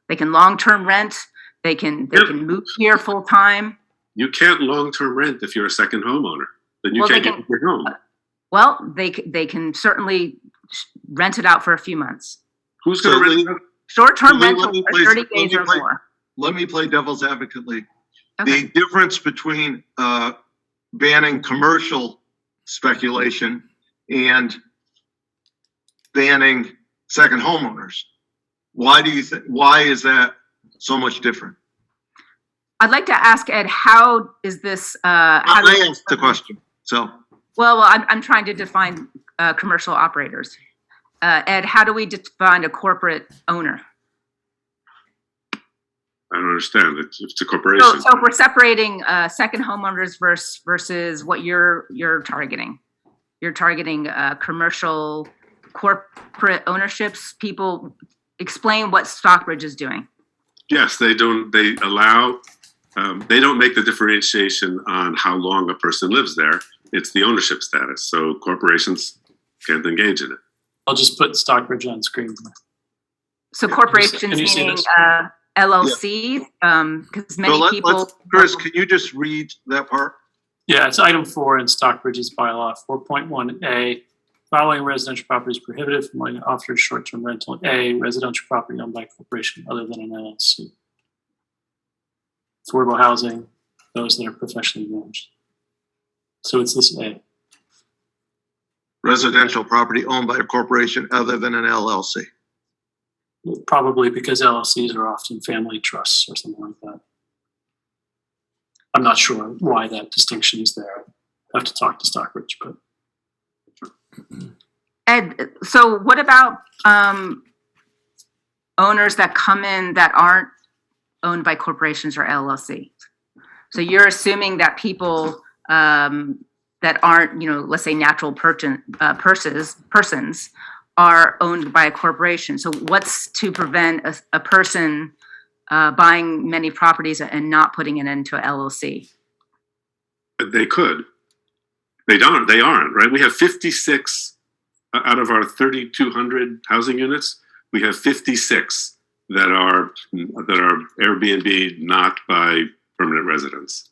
They can long-term rent. They can move here full time. You can't long-term rent if you're a second homeowner. Then you can't get your home. Well, they can certainly rent it out for a few months. Who's going to rent it out? Short-term rental for 30 days or more. Let me play devil's advocate. Okay. The difference between banning commercial speculation and banning second homeowners. Why is that so much different? I'd like to ask Ed, how is this? I asked the question. So. Well, I'm trying to define commercial operators. Ed, how do we define a corporate owner? I don't understand. It's a corporation. So if we're separating second homeowners versus what you're targeting. You're targeting commercial corporate ownerships. People, explain what Stockbridge is doing. Yes, they don't. They allow. They don't make the differentiation on how long a person lives there. It's the ownership status. So corporations can't engage in it. I'll just put Stockbridge on screen. So corporations meaning LLCs, because many people. Chris, can you just read that part? Yeah, it's item 4 in Stockbridge's bylaw, 4.1A. Following residential property is prohibited from letting offer short-term rental. A, residential property owned by a corporation other than an LLC. Affordable housing, those that are professionally managed. So it's this A. Residential property owned by a corporation other than an LLC. Probably because LLCs are often family trusts or something like that. I'm not sure why that distinction is there. I have to talk to Stockbridge, but. Ed, so what about owners that come in that aren't owned by corporations or LLC? So you're assuming that people that aren't, let's say natural persons are owned by a corporation. So what's to prevent a person buying many properties and not putting it into a LLC? They could. They don't. They aren't, right? We have 56 out of our 3,200 housing units. We have 56 that are Airbnb, not by permanent residents.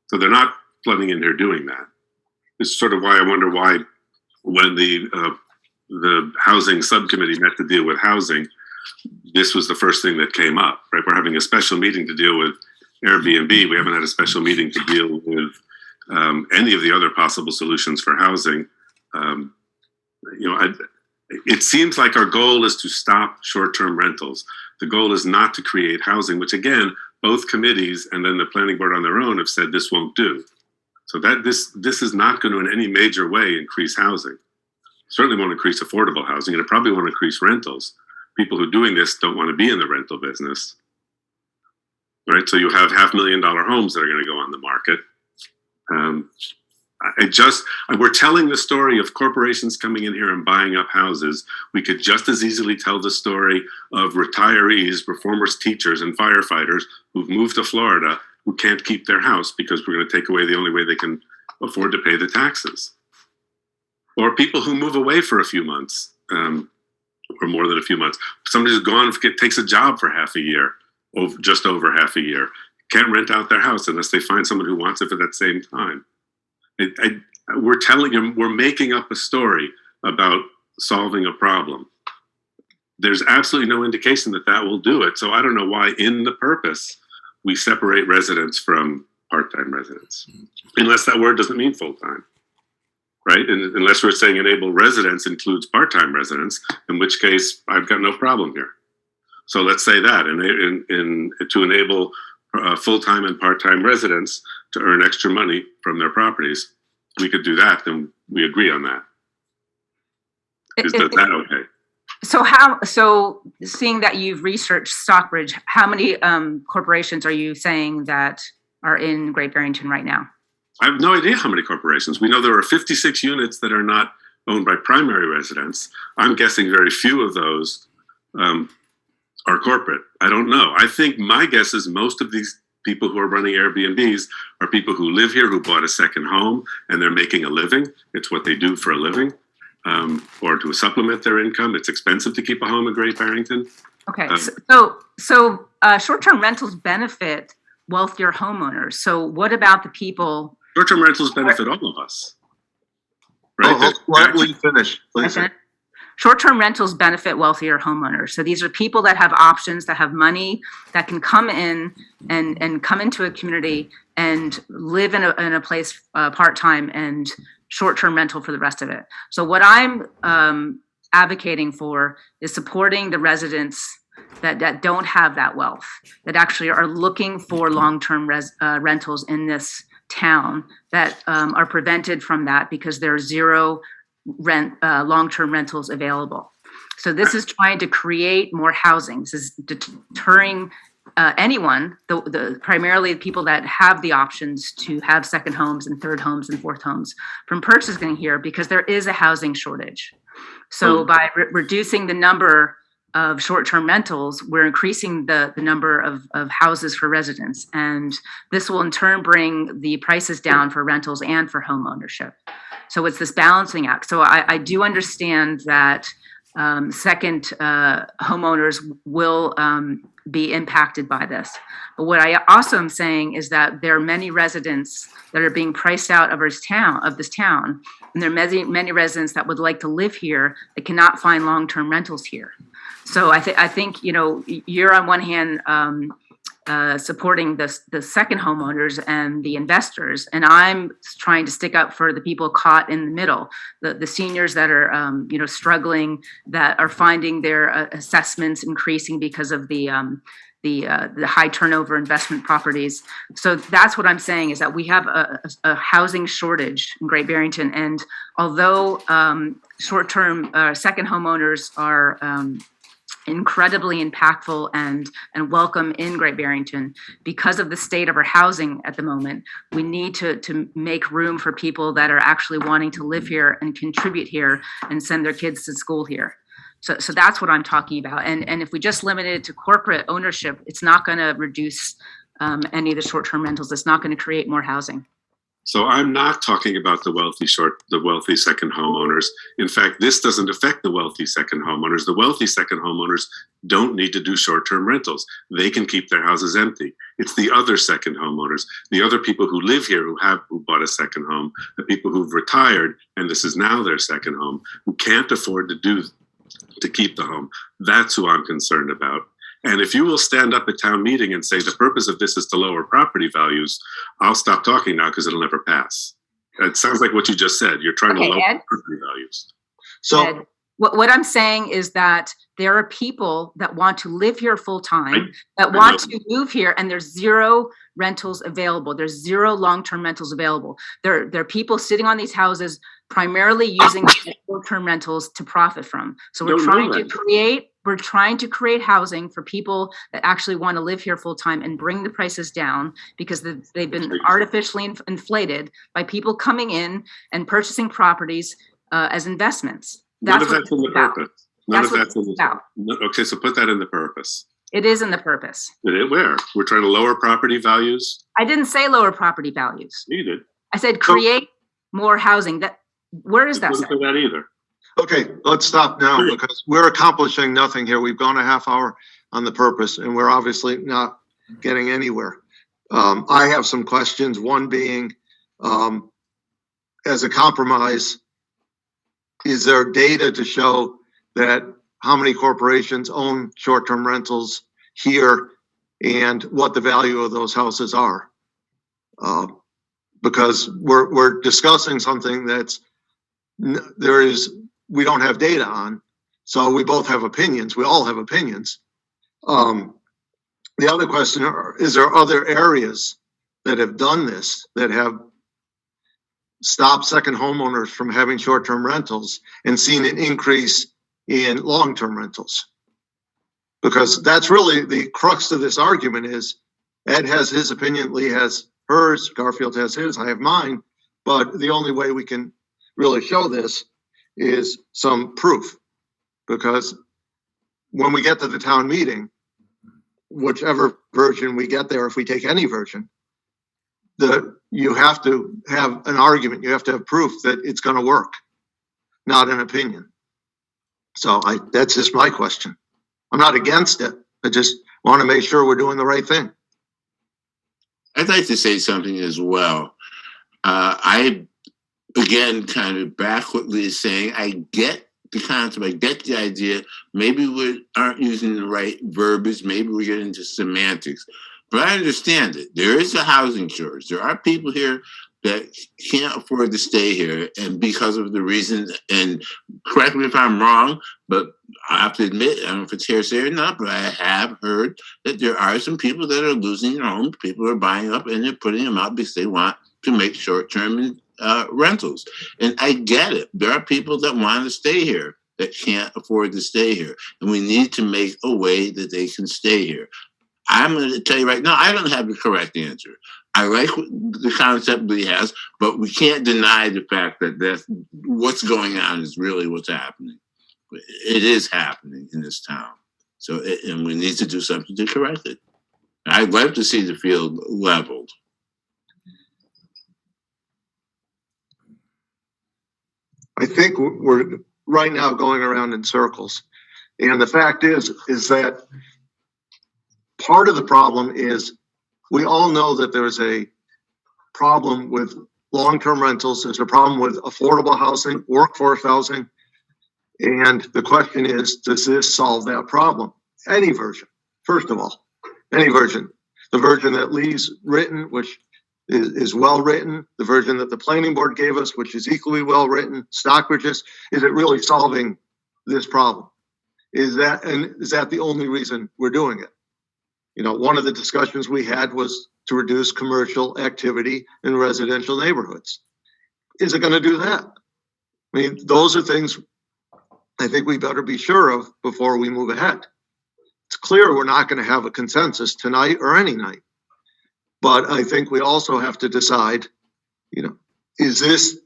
So they're not flooding in here doing that. It's sort of why I wonder why when the housing subcommittee met to deal with housing, this was the first thing that came up, right? We're having a special meeting to deal with Airbnb. We haven't had a special meeting to deal with any of the other possible solutions for housing. It seems like our goal is to stop short-term rentals. The goal is not to create housing, which again, both committees and then the planning board on their own have said this won't do. So that this is not going to in any major way increase housing. Certainly won't increase affordable housing, and it probably won't increase rentals. People who are doing this don't want to be in the rental business, right? So you have $500,000 homes that are going to go on the market. We're telling the story of corporations coming in here and buying up houses. We could just as easily tell the story of retirees, former teachers and firefighters who've moved to Florida who can't keep their house because we're going to take away the only way they can afford to pay the taxes. Or people who move away for a few months, or more than a few months. Somebody's gone, takes a job for half a year, just over half a year, can't rent out their house unless they find someone who wants it for that same time. We're telling them, we're making up a story about solving a problem. There's absolutely no indication that that will do it. So I don't know why in the purpose we separate residents from part-time residents, unless that word doesn't mean full-time, right? And unless we're saying enable residents includes part-time residents, in which case I've got no problem here. So let's say that, to enable full-time and part-time residents to earn extra money from their properties, we could do that, then we agree on that. Is that okay? So seeing that you've researched Stockbridge, how many corporations are you saying that are in Great Barrington right now? I have no idea how many corporations. We know there are 56 units that are not owned by primary residents. I'm guessing very few of those are corporate. I don't know. I think my guess is most of these people who are running Airbnbs are people who live here, who bought a second home, and they're making a living. It's what they do for a living, or to supplement their income. It's expensive to keep a home in Great Barrington. Okay, so short-term rentals benefit wealthier homeowners. So what about the people? Short-term rentals benefit all of us, right? Let me finish, please. Short-term rentals benefit wealthier homeowners. So these are people that have options, that have money, that can come in and come into a community and live in a place part-time and short-term rental for the rest of it. So what I'm advocating for is supporting the residents that don't have that wealth, that actually are looking for long-term rentals in this town, that are prevented from that because there are zero long-term rentals available. So this is trying to create more housing. This is deterring anyone, primarily people that have the options to have second homes and third homes and fourth homes, from purchasing here, because there is a housing shortage. So by reducing the number of short-term rentals, we're increasing the number of houses for residents. And this will in turn bring the prices down for rentals and for home ownership. So it's this balancing act. So I do understand that second homeowners will be impacted by this. But what I also am saying is that there are many residents that are being priced out of this town, and there are many residents that would like to live here that cannot find long-term rentals here. So I think you're on one hand supporting the second homeowners and the investors, and I'm trying to stick up for the people caught in the middle, the seniors that are struggling, that are finding their assessments increasing because of the high turnover investment properties. So that's what I'm saying, is that we have a housing shortage in Great Barrington, and although short-term second homeowners are incredibly impactful and welcome in Great Barrington, because of the state of our housing at the moment, we need to make room for people that are actually wanting to live here and contribute here and send their kids to school here. So that's what I'm talking about. And if we just limit it to corporate ownership, it's not going to reduce any of the short-term rentals. It's not going to create more housing. So I'm not talking about the wealthy second homeowners. In fact, this doesn't affect the wealthy second homeowners. The wealthy second homeowners don't need to do short-term rentals. They can keep their houses empty. It's the other second homeowners, the other people who live here who bought a second home, the people who've retired and this is now their second home, who can't afford to keep the home. That's who I'm concerned about. And if you will stand up at town meeting and say the purpose of this is to lower property values, I'll stop talking now because it'll never pass. It sounds like what you just said. You're trying to lower property values. So Ed, what I'm saying is that there are people that want to live here full time, that want to move here, and there's zero rentals available. There's zero long-term rentals available. There are people sitting on these houses primarily using short-term rentals to profit from. So we're trying to create housing for people that actually want to live here full time and bring the prices down, because they've been artificially inflated by people coming in and purchasing properties as investments. None of that's in the purpose. None of that's in the Okay, so put that in the purpose. It is in the purpose. Where? We're trying to lower property values? I didn't say lower property values. You did. I said create more housing. Where is that? It wasn't that either. okay, let's stop now because we're accomplishing nothing here. We've gone a half hour on the purpose and we're obviously not getting anywhere. I have some questions, one being, as a compromise, is there data to show that how many corporations own short-term rentals here and what the value of those houses are? Because we're discussing something we don't have data on. So we both have opinions. We all have opinions. The other question, is there other areas that have done this, that have stopped second homeowners from having short-term rentals and seen an increase in long-term rentals? Because that's really the crux of this argument is Ed has his opinion, Lee has hers, Garfield has his, I have mine. But the only way we can really show this is some proof. Because when we get to the town meeting, whichever version we get there, if we take any version, you have to have an argument. You have to have proof that it's going to work, not an opinion. So that's just my question. I'm not against it. I just want to make sure we're doing the right thing. I'd like to say something as well. I, again, kind of back what Lee is saying. I get the concept. I get the idea. Maybe we aren't using the right verbiage. Maybe we're getting into semantics. But I understand it. There is a housing shortage. There are people here that can't afford to stay here, and because of the reasons, and correct me if I'm wrong, but I have to admit, I don't know if it's hearsay or not, but I have heard that there are some people that are losing their homes. People are buying up and they're putting them out because they want to make short-term rentals. And I get it. There are people that want to stay here that can't afford to stay here. And we need to make a way that they can stay here. I'm going to tell you right now, I don't have the correct answer. I like the concept that he has, but we can't deny the fact that what's going on is really what's happening. It is happening in this town. So, and we need to do something to correct it. I'd love to see the field leveled. I think we're right now going around in circles. And the fact is that part of the problem is we all know that there's a problem with long-term rentals. There's a problem with affordable housing, workforce housing. And the question is, does this solve that problem? Any version, first of all, any version. The version that Lee's written, which is well written, the version that the planning board gave us, which is equally well written, Stockbridge's, is it really solving this problem? Is that the only reason we're doing it? You know, one of the discussions we had was to reduce commercial activity in residential neighborhoods. Is it going to do that? I mean, those are things I think we better be sure of before we move ahead. It's clear we're not going to have a consensus tonight or any night. But I think we also have to decide, you know, is this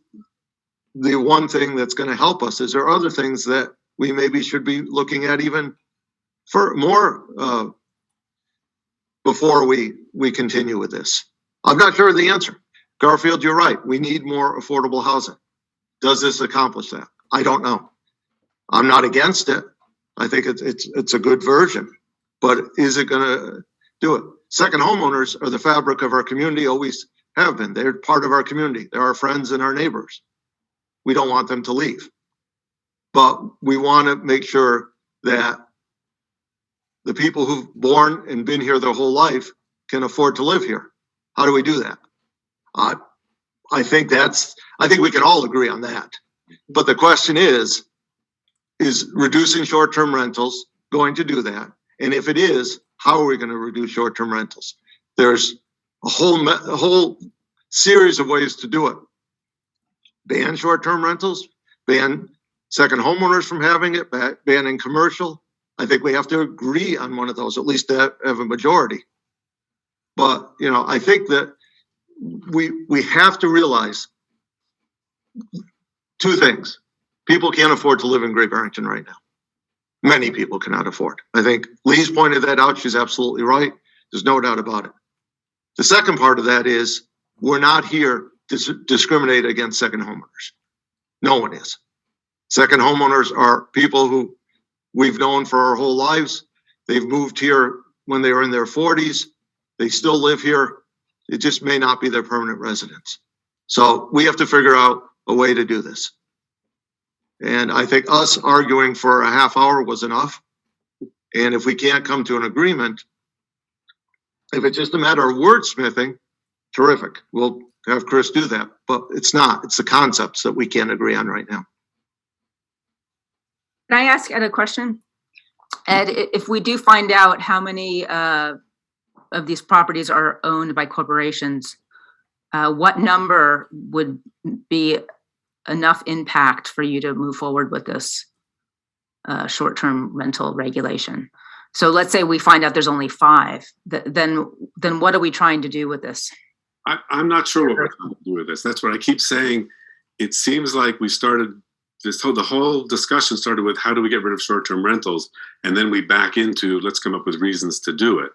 the one thing that's going to help us? Is there other things that we maybe should be looking at even for more before we continue with this? I'm not sure of the answer. Garfield, you're right. We need more affordable housing. Does this accomplish that? I don't know. I'm not against it. I think it's a good version, but is it going to do it? Second homeowners are the fabric of our community, always have been. They're part of our community. They're our friends and our neighbors. We don't want them to leave, but we want to make sure that the people who've born and been here their whole life can afford to live here. How do we do that? I think we can all agree on that. But the question is reducing short-term rentals going to do that? And if it is, how are we going to reduce short-term rentals? There's a whole series of ways to do it. Ban short-term rentals, ban second homeowners from having it, banning commercial. I think we have to agree on one of those, at least to have a majority. But, I think that we have to realize two things. People can't afford to live in Great Barrington right now. Many people cannot afford. I think Lee's pointed that out. She's absolutely right. There's no doubt about it. The second part of that is we're not here to discriminate against second homeowners. No one is. Second homeowners are people who we've known for our whole lives. They've moved here when they were in their 40s. They still live here. It just may not be their permanent residence. So we have to figure out a way to do this. And I think us arguing for a half hour was enough. And if we can't come to an agreement, if it's just a matter of wordsmithing, terrific. We'll have Chris do that. But it's not. It's the concepts that we can't agree on right now. Can I ask Ed a question? Ed, if we do find out how many of these properties are owned by corporations, what number would be enough impact for you to move forward with this short-term rental regulation? So let's say we find out there's only 5, then what are we trying to do with this? I'm not sure what we're trying to do with this. That's what I keep saying. It seems like we started the whole discussion started with how do we get rid of short-term rentals, and then we back into let's come up with reasons to do it.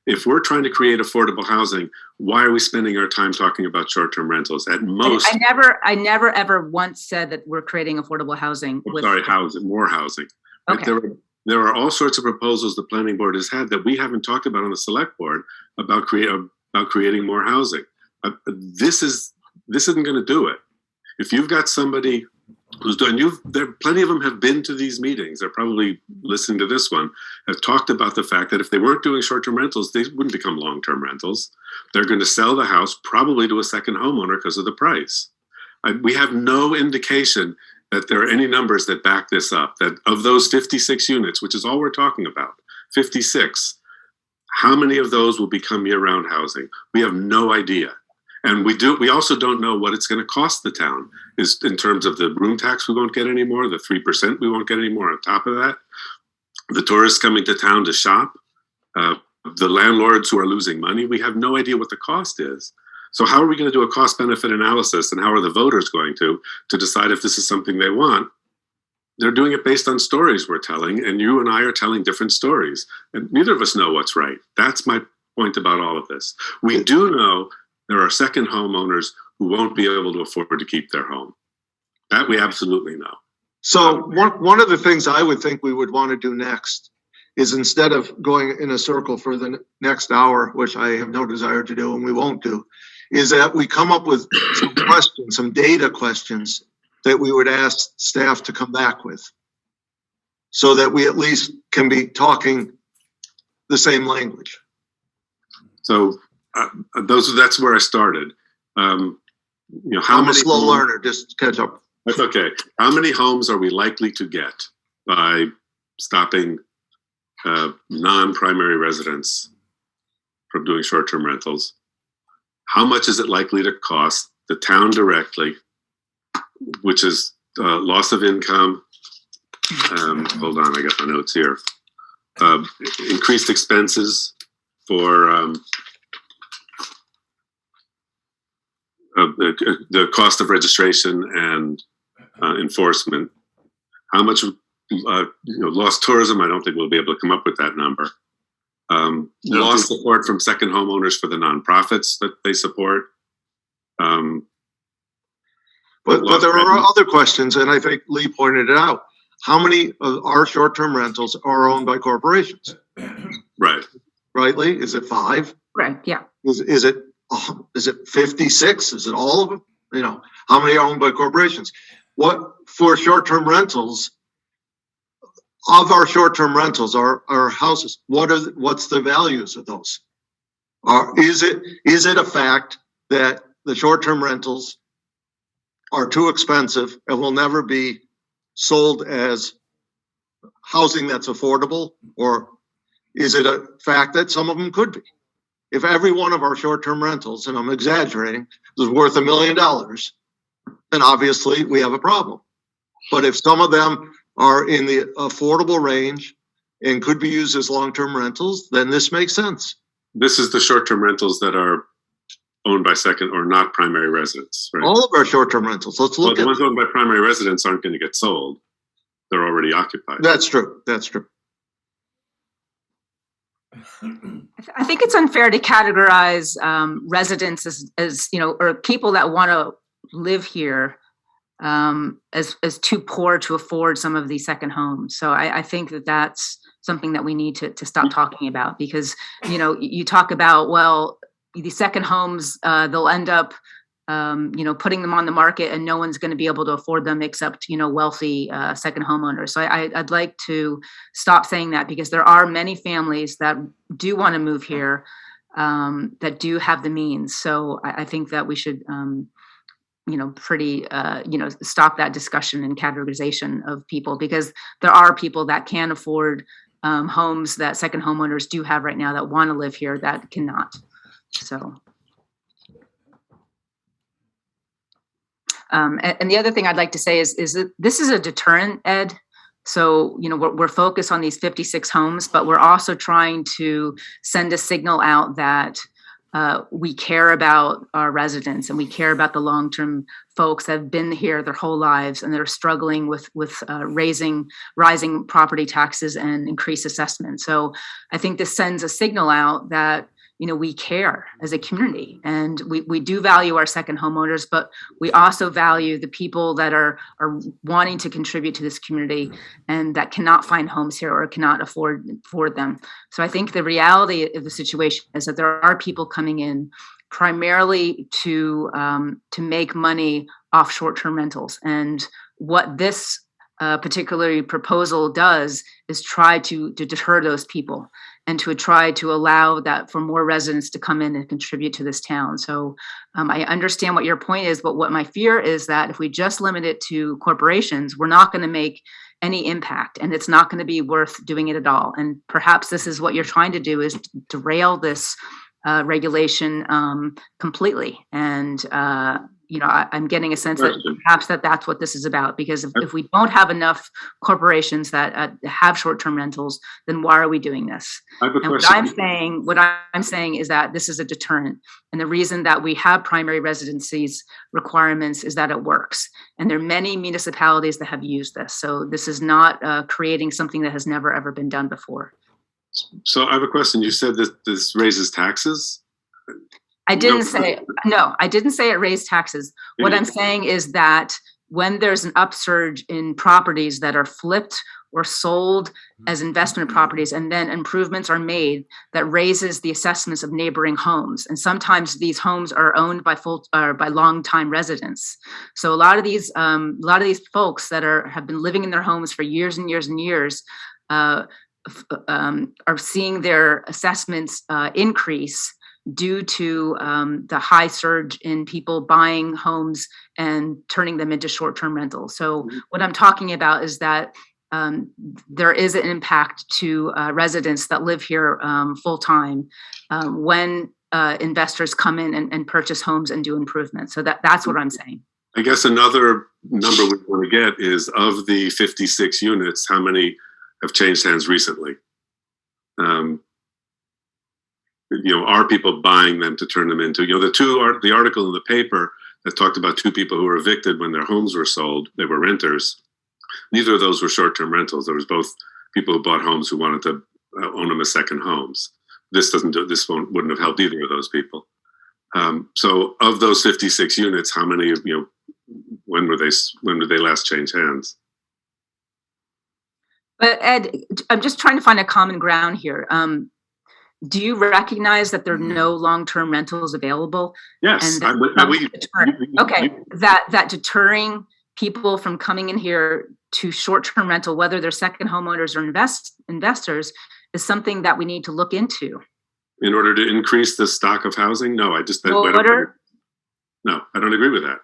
If we're trying to create affordable housing, why are we spending our time talking about short-term rentals? At most, I never ever once said that we're creating affordable housing. More housing. Okay. There are all sorts of proposals the planning board has had that we haven't talked about on the select board about creating more housing. This isn't going to do it. If you've got somebody who's doing, plenty of them have been to these meetings. They're probably listening to this one, have talked about the fact that if they weren't doing short-term rentals, they wouldn't become long-term rentals. They're going to sell the house probably to a second homeowner because of the price. We have no indication that there are any numbers that back this up, that of those 56 units, which is all we're talking about, 56, how many of those will become year-round housing? We have no idea. And we also don't know what it's going to cost the town is in terms of the room tax we won't get anymore, the 3% we won't get anymore on top of that, the tourists coming to town to shop, the landlords who are losing money. We have no idea what the cost is. So how are we going to do a cost benefit analysis, and how are the voters going to decide if this is something they want? They're doing it based on stories we're telling, and you and I are telling different stories, and neither of us know what's right. That's my point about all of this. We do know there are second homeowners who won't be able to afford to keep their home. That we absolutely know. So one of the things I would think we would want to do next is, instead of going in a circle for the next hour, which I have no desire to do and we won't do, is that we come up with some questions, some data questions that we would ask staff to come back with, so that we at least can be talking the same language. So that's where I started. I'm a slow learner, just catch up. That's okay. How many homes are we likely to get by stopping non-primary residents from doing short-term rentals? How much is it likely to cost the town directly, which is loss of income? Hold on, I got my notes here. Increased expenses for the cost of registration and enforcement. How much lost tourism? I don't think we'll be able to come up with that number. Lost support from second homeowners for the nonprofits that they support. But there are other questions, and I think Lee pointed it out. How many of our short-term rentals are owned by corporations? Right. Right, Lee? Is it 5? Right, yeah. Is it 56? Is it all of them? You know, how many are owned by corporations? What for short-term rentals? Of our short-term rentals, our houses, what's the values of those? Is it a fact that the short-term rentals are too expensive and will never be sold as housing that's affordable? Or is it a fact that some of them could be? If every one of our short-term rentals, and I'm exaggerating, is worth $1 million, then obviously we have a problem. But if some of them are in the affordable range and could be used as long-term rentals, then this makes sense. This is the short-term rentals that are owned by second or not primary residents, right? All of our short-term rentals. Let's look the at ones owned by primary residents aren't going to get sold. They're already occupied. That's true. That's true. I think it's unfair to categorize residents as you know, or people that want to live here as too poor to afford some of these second homes. So I think that that's something that we need to stop talking about, because, you know, you talk about, well, the second homes, they'll end up, you know, putting them on the market and no one's going to be able to afford them except, you know, wealthy second homeowners. So I'd like to stop saying that, because there are many families that do want to move here, that do have the means. So I think that we should, you know, you know, stop that discussion and categorization of people, because there are people that can afford homes that second homeowners do have right now that want to live here that cannot. So. And the other thing I'd like to say is that this is a deterrent, Ed. So, you know, we're focused on these 56 homes, but we're also trying to send a signal out that we care about our residents and we care about the long-term folks that have been here their whole lives and they're struggling with rising property taxes and increased assessments. So I think this sends a signal out that, you know, we care as a community, and we do value our second homeowners, but we also value the people that are wanting to contribute to this community and that cannot find homes here or cannot afford them. So I think the reality of the situation is that there are people coming in primarily to make money off short-term rentals. And what this particular proposal does is try to deter those people and to try to allow that for more residents to come in and contribute to this town. So I understand what your point is, but what my fear is that if we just limit it to corporations, we're not going to make any impact, and it's not going to be worth doing it at all. And perhaps this is what you're trying to do, is derail this regulation completely. And you know, I'm getting a sense that perhaps that's what this is about, because if we don't have enough corporations that have short-term rentals, then why are we doing this? And what I'm saying is that this is a deterrent. And the reason that we have primary residencies requirements is that it works. And there are many municipalities that have used this. So this is not creating something that has never, ever been done before. So I have a question. You said that this raises taxes? I didn't say it raised taxes. What I'm saying is that when there's an upsurge in properties that are flipped or sold as investment properties, and then improvements are made, that raises the assessments of neighboring homes. And sometimes these homes are owned by by long-time residents. So a lot of these folks that have been living in their homes for years and years and years are seeing their assessments increase due to the high surge in people buying homes and turning them into short-term rentals. So what I'm talking about is that there is an impact to residents that live here full-time when investors come in and purchase homes and do improvements. So that's what I'm saying. I guess another number we want to get is, of the 56 units, how many have changed hands recently? You know, are people buying them to turn them into, you know, the article in the paper that talked about 2 people who were evicted when their homes were sold, they were renters. Neither of those were short-term rentals. There was both people who bought homes who wanted to own them as second homes. Wouldn't have helped either of those people. So of those 56 units, how many, when did they last change hands? But Ed, I'm just trying to find a common ground here. Do you recognize that there are no long-term rentals available? Yes. That deterring people from coming in here to short-term rental, whether they're second homeowners or investors, is something that we need to look into. In order to increase the stock of housing? No, I don't agree with that.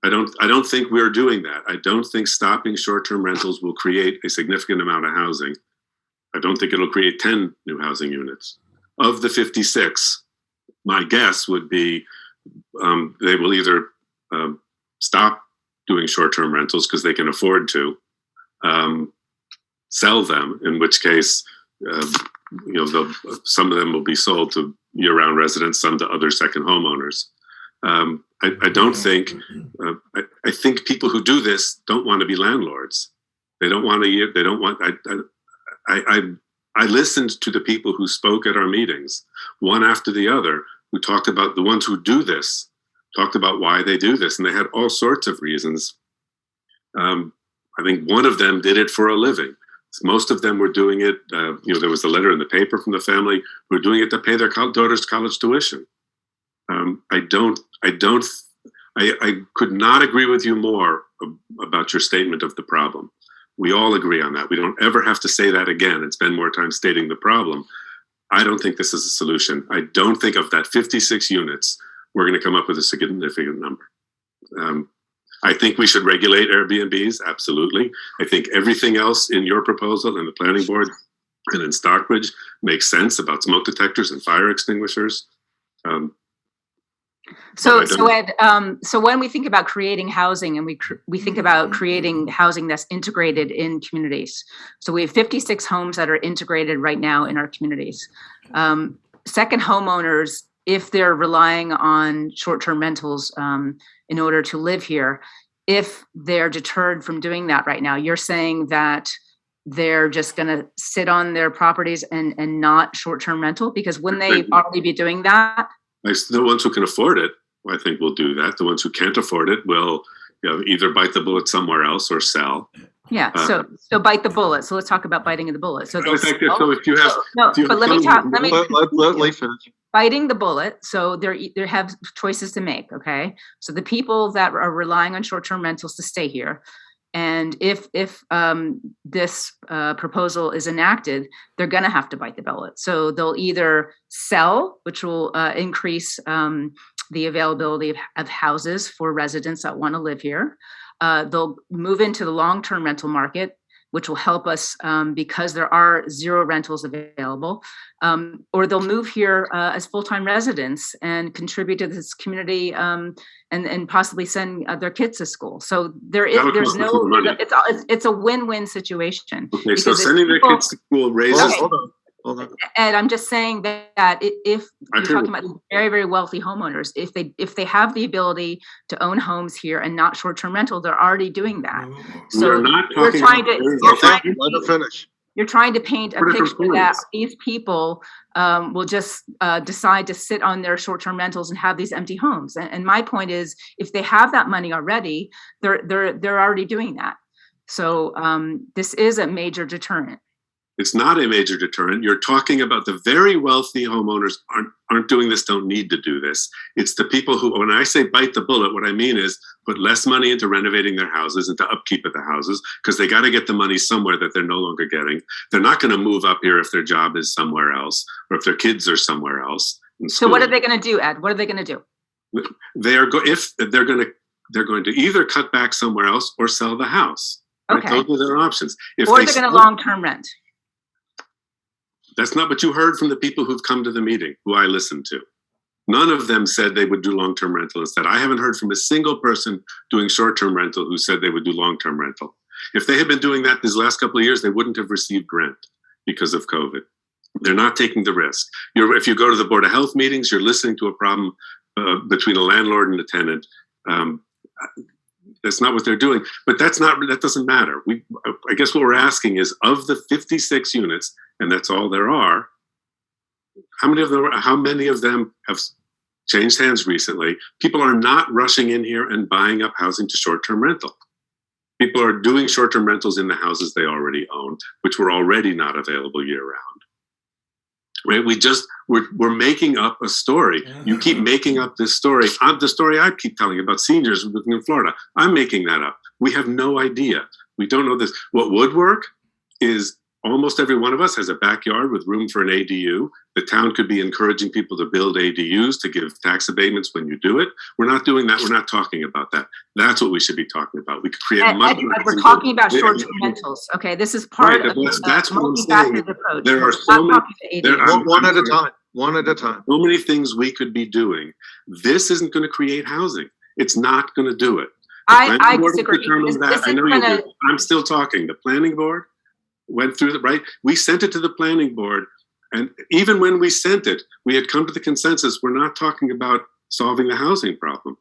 I don't think we're doing that. I don't think stopping short-term rentals will create a significant amount of housing. I don't think it'll create 10 new housing units. Of the 56, my guess would be they will either stop doing short-term rentals because they can afford to, sell them, in which case, some of them will be sold to year-round residents, some to other second homeowners. I don't think, I think people who do this don't want to be landlords. They don't want I listened to the people who spoke at our meetings, one after the other, who talked about the ones who do this, talked about why they do this, and they had all sorts of reasons. I think one of them did it for a living. Most of them were doing it, there was a letter in the paper from the family who were doing it to pay their daughter's college tuition. I could not agree with you more about your statement of the problem. We all agree on that. We don't ever have to say that again and spend more time stating the problem. I don't think this is a solution. I don't think of that 56 units, we're going to come up with a significant number. I think we should regulate Airbnbs, absolutely. I think everything else in your proposal and the planning board and in Stockbridge makes sense about smoke detectors and fire extinguishers. So Ed, so when we think about creating housing and we think about creating housing that's integrated in communities, so we have 56 homes that are integrated right now in our communities. Second homeowners, if they're relying on short-term rentals in order to live here, if they're deterred from doing that right now, you're saying that they're just going to sit on their properties and not short-term rental? Because wouldn't they already be doing that? The ones who can afford it, I think, will do that. The ones who can't afford it will either bite the bullet somewhere else or sell. Yeah, so bite the bullet. So let's talk about biting the bullet. So if you have, let Lee finish. Biting the bullet. So they have choices to make. Okay, so the people that are relying on short-term rentals to stay here, and if this proposal is enacted, they're going to have to bite the bullet. So they'll either sell, which will increase the availability of houses for residents that want to live here. They'll move into the long-term rental market, which will help us because there are zero rentals available, or they'll move here as full-time residents and contribute to this community and possibly send their kids to school. So there's no, it's a win-win situation. Okay, so sending their kids to school raises. Hold on. And I'm just saying that if you're talking about very, very wealthy homeowners, if they have the ability to own homes here and not short-term rental, they're already doing that. So you're trying to paint a picture that these people will just decide to sit on their short-term rentals and have these empty homes. And my point is, if they have that money already, they're already doing that. So this is a major deterrent. It's not a major deterrent. You're talking about the very wealthy homeowners aren't doing this, don't need to do this. It's the people who, when I say bite the bullet, what I mean is put less money into renovating their houses, into upkeep of the houses, because they got to get the money somewhere that they're no longer getting. They're not going to move up here if their job is somewhere else or if their kids are somewhere else. So what are they going to do, Ed? What are they going to do? They're going to either cut back somewhere else or sell the house. Right? Okay. Those are their options. Or they're going to long-term rent. That's not what you heard from the people who've come to the meeting, who I listened to. None of them said they would do long-term rental instead. I haven't heard from a single person doing short-term rental who said they would do long-term rental. If they had been doing that these last couple of years, they wouldn't have received rent because of COVID. They're not taking the risk. If you go to the Board of Health meetings, you're listening to a problem between a landlord and a tenant. That's not what they're doing, but that doesn't matter. I guess what we're asking is, of the 56 units, and that's all there are, how many of them have changed hands recently. People are not rushing in here and buying up housing to short-term rental. People are doing short-term rentals in the houses they already own, which were already not available year-round. Right? We're making up a story. You keep making up this story. The story I keep telling about seniors living in Florida. I'm making that up. We have no idea. We don't know this. What would work is almost every one of us has a backyard with room for an ADU. The town could be encouraging people to build ADUs to give tax abatements when you do it. We're not doing that. We're not talking about that. That's what we should be talking about. We could create we're talking about short-term rentals. Okay, this is part of that's what I'm saying. approach. There are so many. One at a time. One at a time. So many things we could be doing. This isn't going to create housing. It's not going to do it. I disagree. I know you do. I'm still talking. The planning board went through right. We sent it to the planning board, and even when we sent it, we had come to the consensus we're not talking about solving the housing problem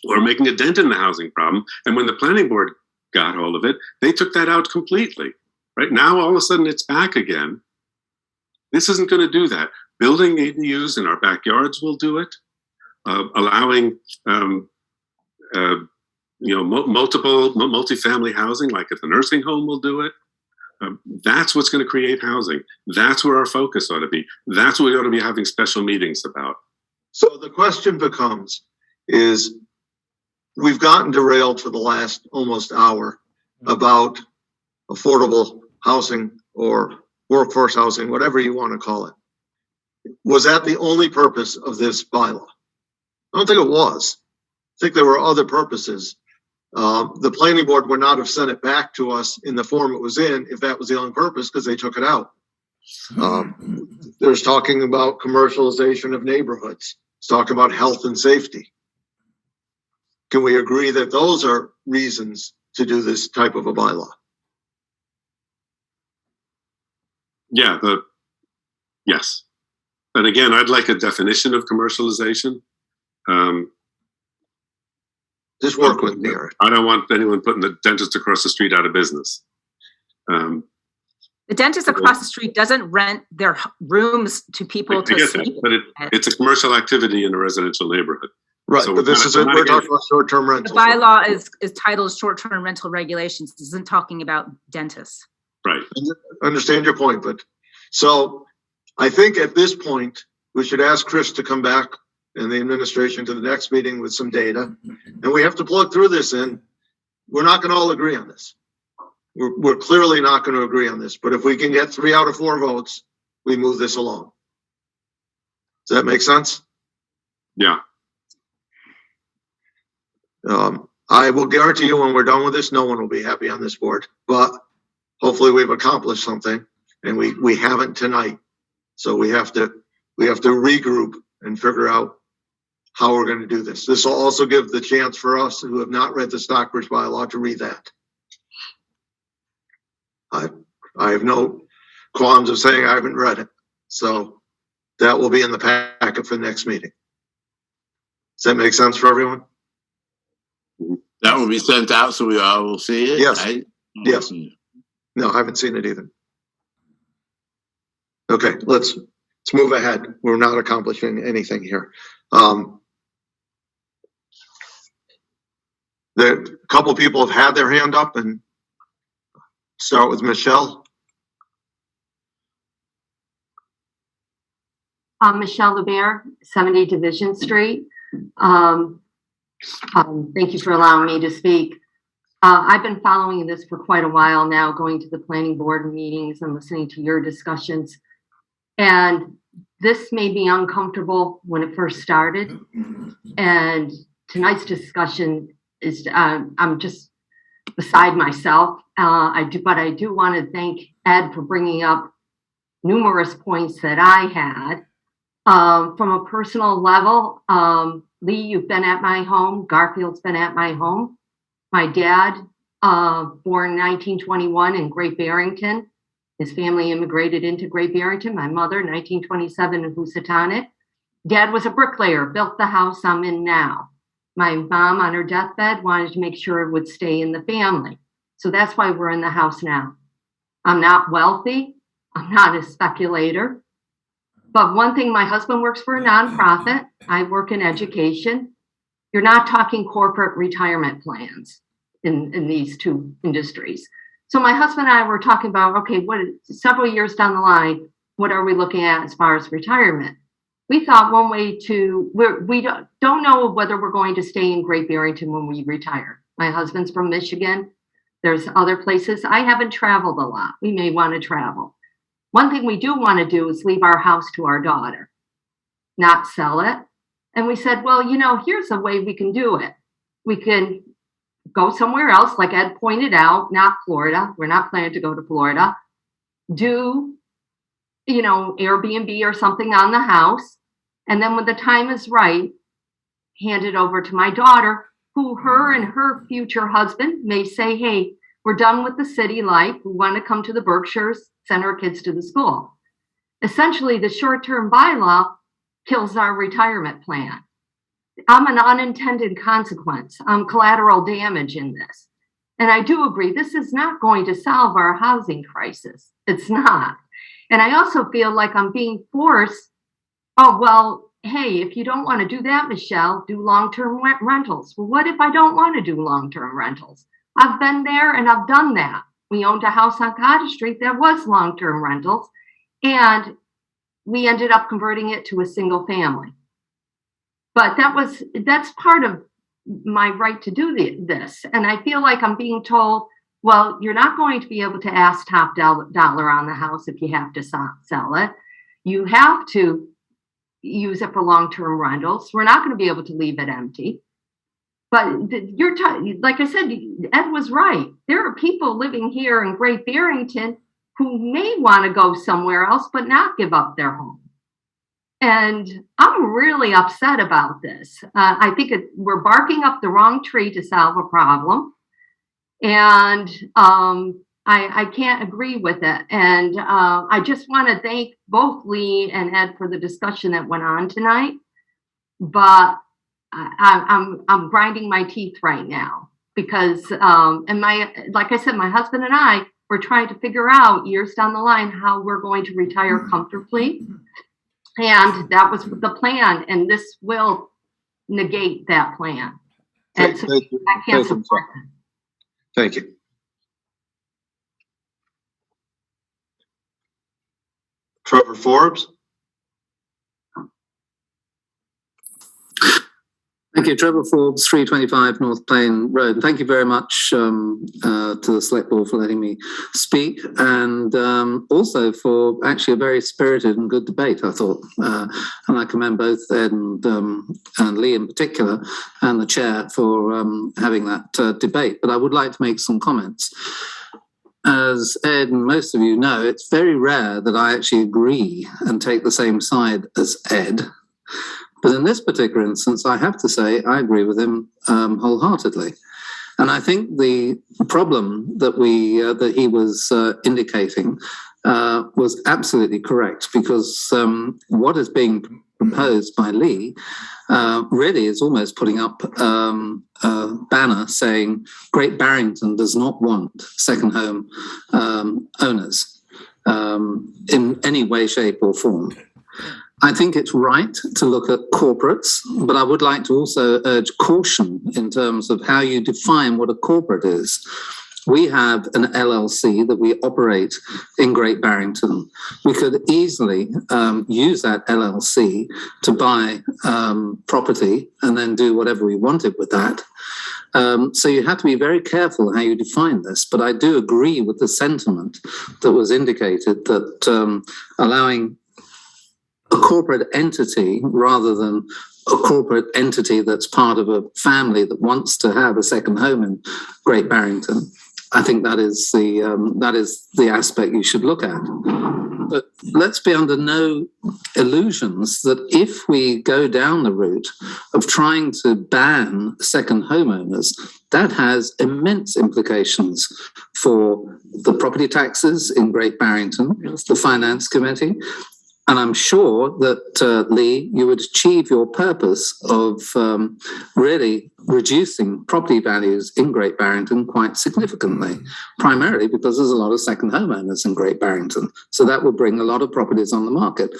or making a dent in the housing problem. And when the planning board got hold of it, they took that out completely. Right now, all of a sudden, it's back again. This isn't going to do that. Building ADUs in our backyards will do it. Allowing multifamily housing, like at the nursing home, will do it. That's what's going to create housing. That's where our focus ought to be. That's what we ought to be having special meetings about. So the question becomes, is we've gotten derailed for the last almost hour about affordable housing or workforce housing, whatever you want to call it. Was that the only purpose of this bylaw? I don't think it was. I think there were other purposes. The planning board would not have sent it back to us in the form it was in if that was the only purpose, because they took it out. There's talking about commercialization of neighborhoods. It's talking about health and safety. Can we agree that those are reasons to do this type of a bylaw? Yeah, yes. And again, I'd like a definition of commercialization. Just work with me, Eric. I don't want anyone putting the dentist across the street out of business. The dentist across the street doesn't rent their rooms to people to sleep. But it's a commercial activity in a residential neighborhood. Right, so but this is we're talking about short-term rentals. The bylaw is titled short-term rental regulations. This isn't talking about dentists. Right. I understand your point, but so I think at this point we should ask Chris to come back and the administration to the next meeting with some data, and we have to plug through this in. We're not going to all agree on this. We're clearly not going to agree on this, but if we can get 3 out of 4 votes, we move this along. Does that make sense? Yeah. I will guarantee you when we're done with this, no one will be happy on this board, but hopefully we've accomplished something, and we haven't tonight. So we have to regroup and figure out how we're going to do this. This will also give the chance for us who have not read the Stockbridge bylaw to read that. I have no qualms of saying I haven't read it. So that will be in the packet for the next meeting. Does that make sense for everyone? That will be sent out so we all will see it? Yes. Right? Yes. No, I haven't seen it either. Okay, let's move ahead. We're not accomplishing anything here. A couple people have had their hand up, and start with Michelle. Michelle LeBaire, 70 Division Street. Thank you for allowing me to speak. I've been following this for quite a while now, going to the planning board meetings and listening to your discussions. And this made me uncomfortable when it first started. And tonight's discussion is, I'm just beside myself. But I do want to thank Ed for bringing up numerous points that I had. From a personal level, Lee, you've been at my home. Garfield's been at my home. My dad, born in 1921 in Great Barrington. His family immigrated into Great Barrington. My mother, 1927 in Housatonic. Dad was a bricklayer, built the house I'm in now. My mom, on her deathbed, wanted to make sure it would stay in the family. So that's why we're in the house now. I'm not wealthy. I'm not a speculator. But one thing, my husband works for a nonprofit. I work in education. You're not talking corporate retirement plans in these two industries. So my husband and I were talking about, okay, several years down the line, what are we looking at as far as retirement? We thought one way we don't know whether we're going to stay in Great Barrington when we retire. My husband's from Michigan. There's other places. I haven't traveled a lot. We may want to travel. One thing we do want to do is leave our house to our daughter, not sell it. And we said, well, here's a way we can do it. We can go somewhere else, like Ed pointed out, not Florida. We're not planning to go to Florida. Do, Airbnb or something on the house. And then when the time is right, hand it over to my daughter, who her and her future husband may say, hey, we're done with the city life. We want to come to the Berkshires, send our kids to the school. Essentially, the short-term bylaw kills our retirement plan. I'm an unintended consequence. I'm collateral damage in this. And I do agree, this is not going to solve our housing crisis. It's not. And I also feel like I'm being forced, oh, well, hey, if you don't want to do that, Michelle, do long-term rentals. Well, what if I don't want to do long-term rentals? I've been there and I've done that. We owned a house on Cottage Street that was long-term rentals, and we ended up converting it to a single family. But that's part of my right to do this. And I feel like I'm being told, well, you're not going to be able to ask top dollar on the house if you have to sell it. You have to use it for long-term rentals. We're not going to be able to leave it empty. But like I said, Ed was right. There are people living here in Great Barrington who may want to go somewhere else, but not give up their home. And I'm really upset about this. I think we're barking up the wrong tree to solve a problem. And I can't agree with it. And I just want to thank both Lee and Ed for the discussion that went on tonight. But I'm grinding my teeth right now because, like I said, my husband and I were trying to figure out years down the line how we're going to retire comfortably. And that was the plan. And this will negate that plan. And so I can't support that. Thank you. Trevor Forbes. Thank you, Trevor Forbes, 325 North Plain Road. And thank you very much to the Select Board for letting me speak, and also for actually a very spirited and good debate, I thought. And I commend both Ed and Lee in particular, and the Chair for having that debate. But I would like to make some comments. As Ed and most of you know, it's very rare that I actually agree and take the same side as Ed. But in this particular instance, I have to say I agree with him wholeheartedly. And I think the problem that he was indicating was absolutely correct, because what is being proposed by Lee really is almost putting up a banner saying Great Barrington does not want second home owners in any way, shape or form. I think it's right to look at corporates, but I would like to also urge caution in terms of how you define what a corporate is. We have an LLC that we operate in Great Barrington. We could easily use that LLC to buy property and then do whatever we wanted with that. So you have to be very careful how you define this. But I do agree with the sentiment that was indicated that allowing a corporate entity rather than a corporate entity that's part of a family that wants to have a second home in Great Barrington, I think that is the aspect you should look at. But let's be under no illusions that if we go down the route of trying to ban second homeowners, that has immense implications for the property taxes in Great Barrington, the Finance Committee. And I'm sure that, Lee, you would achieve your purpose of really reducing property values in Great Barrington quite significantly, primarily because there's a lot of second homeowners in Great Barrington. So that would bring a lot of properties on the market.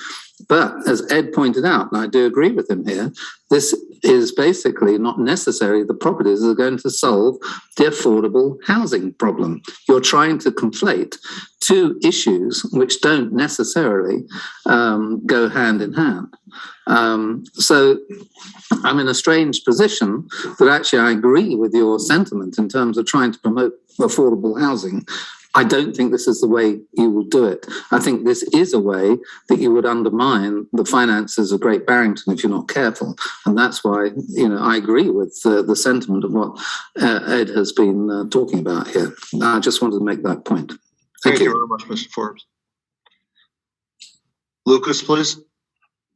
But as Ed pointed out, and I do agree with him here, this is basically not necessarily the properties that are going to solve the affordable housing problem. You're trying to conflate two issues which don't necessarily go hand in hand. So I'm in a strange position that actually I agree with your sentiment in terms of trying to promote affordable housing. I don't think this is the way you will do it. I think this is a way that you would undermine the finances of Great Barrington if you're not careful. And that's why, I agree with the sentiment of what Ed has been talking about here. I just wanted to make that point. Thank you very much, Mr. Forbes. Lucas, please.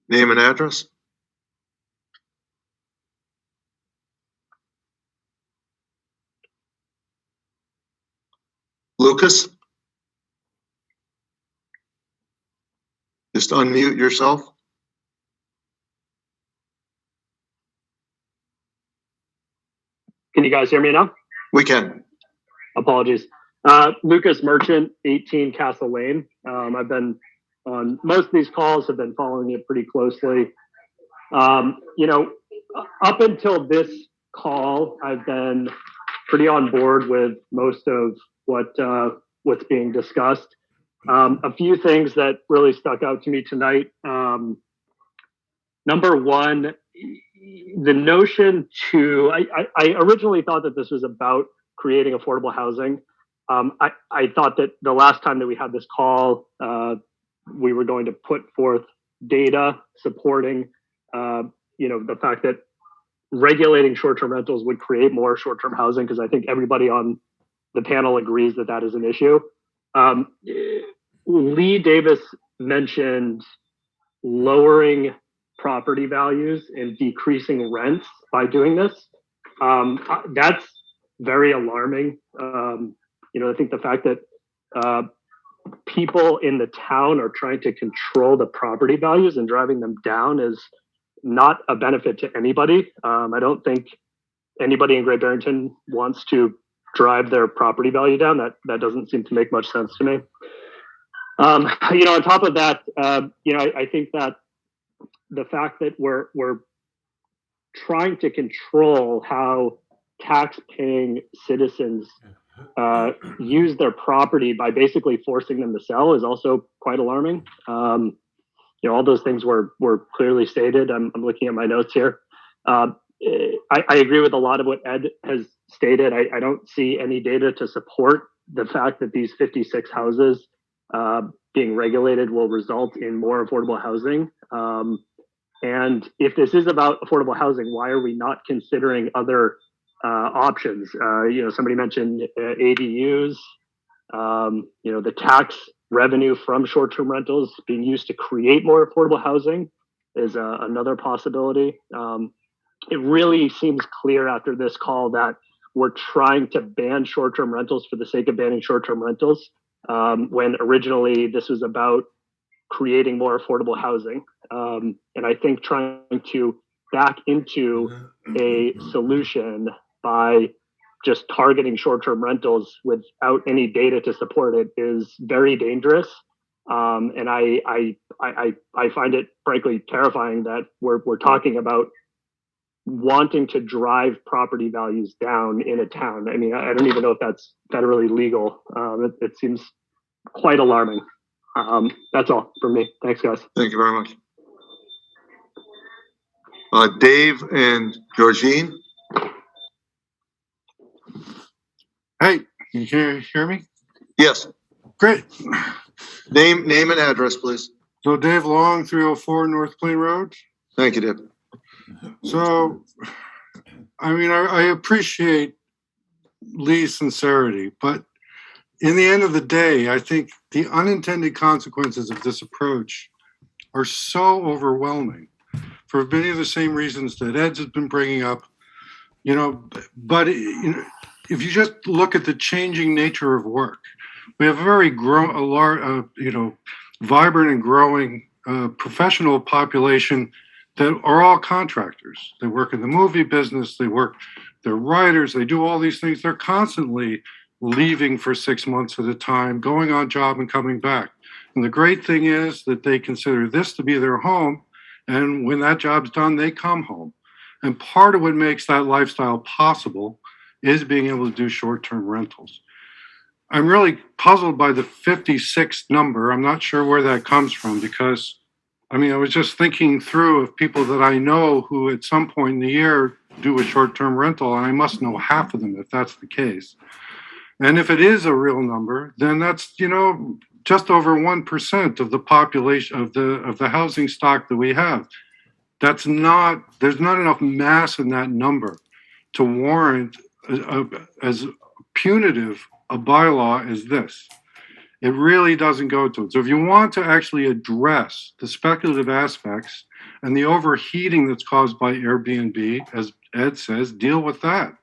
Name and address. Lucas? Just unmute yourself. Can you guys hear me now? We can. Apologies. Lucas Merchant, 18 Castle Lane. I've been on most of these calls, have been following it pretty closely. Up until this call, I've been pretty on board with most of what's being discussed. A few things that really stuck out to me tonight. Number one, the notion I originally thought that this was about creating affordable housing. I thought that the last time that we had this call, we were going to put forth data supporting, the fact that regulating short-term rentals would create more short-term housing, because I think everybody on the panel agrees that that is an issue. Lee Davis mentioned lowering property values and decreasing rents by doing this. That's very alarming. I think the fact that people in the town are trying to control the property values and driving them down is not a benefit to anybody. I don't think anybody in Great Barrington wants to drive their property value down. That doesn't seem to make much sense to me. On top of that, I think that the fact that we're trying to control how tax-paying citizens use their property by basically forcing them to sell is also quite alarming. All those things were clearly stated. I'm looking at my notes here. I agree with a lot of what Ed has stated. I don't see any data to support the fact that these 56 houses being regulated will result in more affordable housing. And if this is about affordable housing, why are we not considering other options? Somebody mentioned ADUs. The tax revenue from short-term rentals being used to create more affordable housing is another possibility. It really seems clear after this call that we're trying to ban short-term rentals for the sake of banning short-term rentals, when originally this was about creating more affordable housing. And I think trying to back into a solution by just targeting short-term rentals without any data to support it is very dangerous. And I find it frankly terrifying that we're talking about wanting to drive property values down in a town. I mean, I don't even know if that's federally legal. It seems quite alarming. That's all for me. Thanks, guys. Thank you very much. Dave and Georgine. Hey, can you hear me? Yes. Great. Name and address, please. So Dave Long, 304 North Plain Road. Thank you, Dave. So, I appreciate Lee's sincerity, but in the end of the day, I think the unintended consequences of this approach are so overwhelming for many of the same reasons that Ed's has been bringing up, but if you just look at the changing nature of work, we have a very vibrant and growing professional population that are all contractors. They work in the movie business, they're writers, they do all these things. They're constantly leaving for 6 months at a time, going on job and coming back. And the great thing is that they consider this to be their home. And when that job's done, they come home. And part of what makes that lifestyle possible is being able to do short-term rentals. I'm really puzzled by the 56 number. I'm not sure where that comes from because, I was just thinking through of people that I know who at some point in the year do a short-term rental, and I must know half of them if that's the case. And if it is a real number, then that's, just over 1% of the population of the housing stock that we have. There's not enough mass in that number to warrant as punitive a bylaw as this. It really doesn't go to it. So if you want to actually address the speculative aspects and the overheating that's caused by Airbnb, as Ed says, deal with that.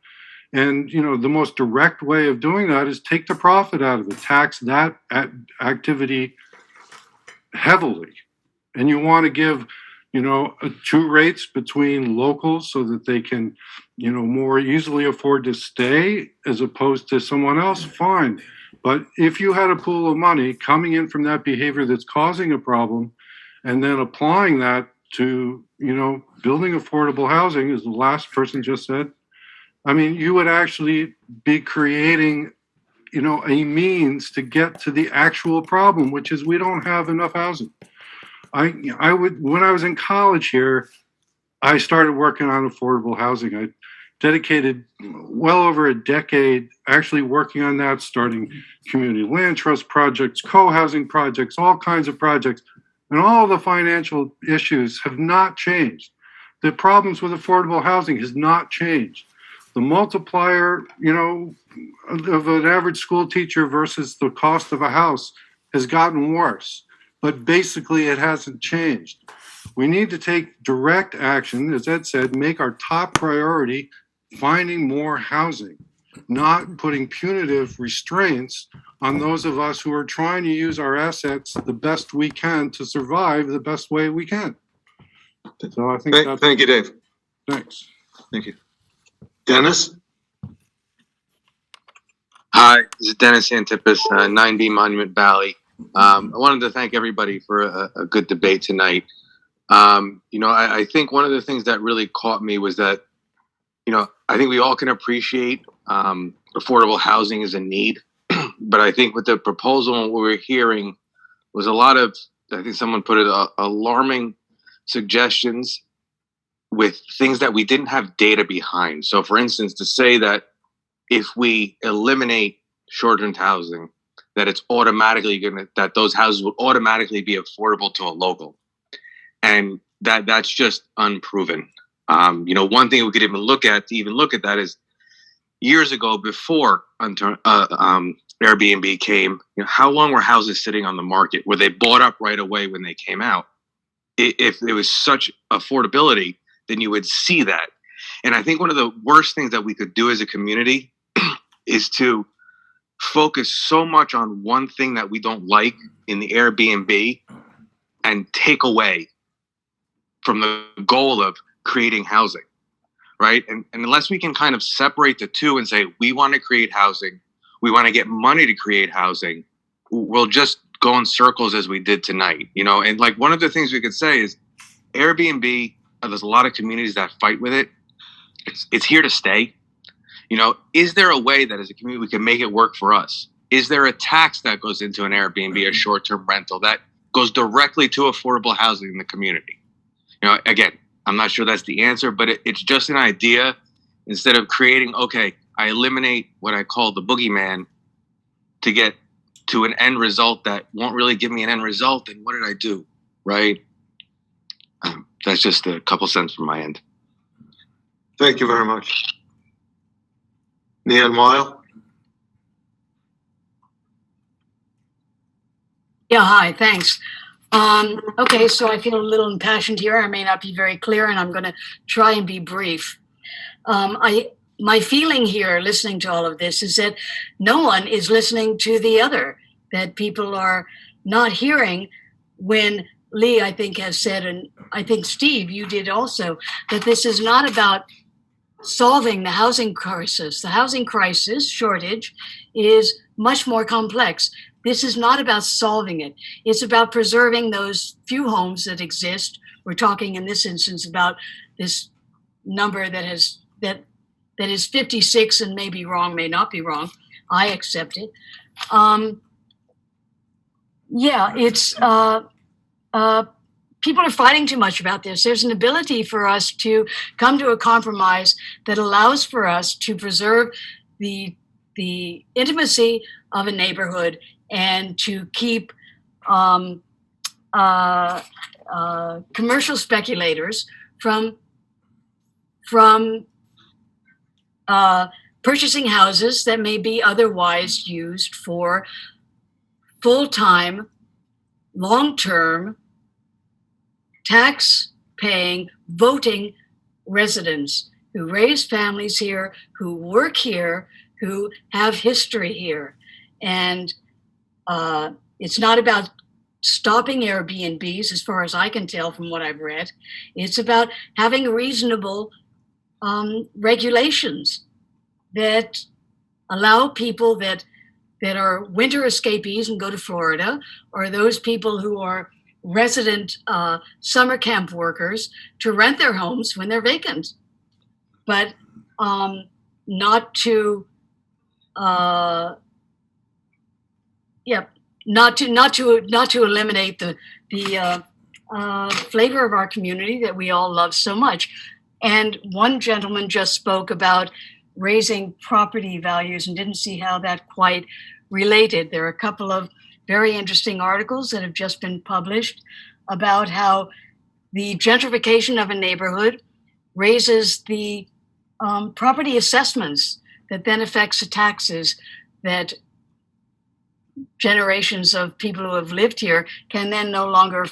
And, the most direct way of doing that is take the profit out of it, tax that activity heavily. And you want to give, two rates between locals so that they can, more easily afford to stay as opposed to someone else, fine. But if you had a pool of money coming in from that behavior that's causing a problem and then applying that to, building affordable housing, as the last person just said, you would actually be creating, a means to get to the actual problem, which is we don't have enough housing. When I was in college here, I started working on affordable housing. I dedicated well over a decade actually working on that, starting community land trust projects, co-housing projects, all kinds of projects. And all the financial issues have not changed. The problems with affordable housing has not changed. The multiplier, of an average school teacher versus the cost of a house has gotten worse, but basically it hasn't changed. We need to take direct action, as Ed said, make our top priority finding more housing, not putting punitive restraints on those of us who are trying to use our assets the best we can to survive the best way we can. So I think Thank you, Dave. Thanks. Thank you. Dennis? Hi, this is Dennis Antipis, 9B Monument Valley. I wanted to thank everybody for a good debate tonight. I think one of the things that really caught me was that, I think we all can appreciate affordable housing is a need. But I think with the proposal and what we're hearing was a lot of, I think someone put it, alarming suggestions with things that we didn't have data behind. So for instance, to say that if we eliminate short-term housing, that it's automatically that those houses will automatically be affordable to a local. And that's just unproven. One thing we could even look at that is years ago before Airbnb came, how long were houses sitting on the market? Were they bought up right away when they came out? If there was such affordability, then you would see that. And I think one of the worst things that we could do as a community is to focus so much on one thing that we don't like in the Airbnb and take away from the goal of creating housing, right? And unless we can kind of separate the two and say, we want to create housing, we want to get money to create housing, we'll just go in circles as we did tonight, And like one of the things we could say is Airbnb, there's a lot of communities that fight with it. It's here to stay. Is there a way that as a community we can make it work for us? Is there a tax that goes into an Airbnb, a short-term rental that goes directly to affordable housing in the community? Again, I'm not sure that's the answer, but it's just an idea. Instead of creating, okay, I eliminate what I call the boogeyman to get to an end result that won't really give me an end result, then what did I do, right? That's just a couple cents from my end. Thank you very much. Nan Weil? Yeah, hi, thanks. Okay, so I feel a little impassioned here. I may not be very clear, and I'm going to try and be brief. My feeling here, listening to all of this, is that no one is listening to the other, that people are not hearing when Lee, I think, has said, and I think Steve, you did also, that this is not about solving the housing crisis. The housing crisis shortage is much more complex. This is not about solving it. It's about preserving those few homes that exist. We're talking in this instance about this number that is 56 and may be wrong, may not be wrong. I accept it. It's people are fighting too much about this. There's an ability for us to come to a compromise that allows for us to preserve the intimacy of a neighborhood and to keep commercial speculators from purchasing houses that may be otherwise used for full-time, long-term, tax-paying, voting residents who raise families here, who work here, who have history here. And it's not about stopping Airbnbs, as far as I can tell from what I've read. It's about having reasonable regulations that allow people that are winter escapees and go to Florida, or those people who are resident summer camp workers to rent their homes when they're vacant, but not to eliminate the flavor of our community that we all love so much. And one gentleman just spoke about raising property values and didn't see how that quite related. There are a couple of very interesting articles that have just been published about how the gentrification of a neighborhood raises the property assessments that then affects the taxes that generations of people who have lived here can then no longer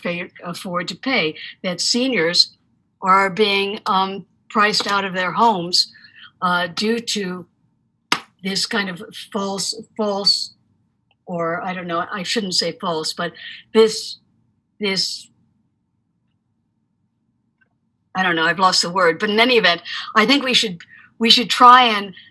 afford to pay, that seniors are being priced out of their homes due to this kind of false, or I don't know, I shouldn't say false, but this, I don't know, I've lost the word, but in any event, I think we should try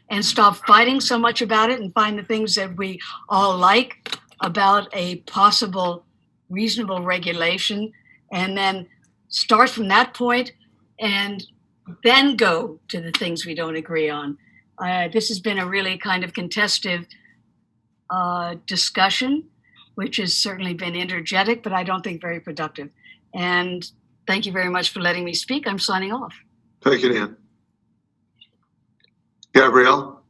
and stop fighting so much about it and find the things that we all like about a possible reasonable regulation, and then start from that point and then go to the things we don't agree on. This has been a really kind of contested discussion, which has certainly been energetic, but I don't think very productive. And thank you very much for letting me speak. I'm signing off. Thank you, Dan. Gabrielle?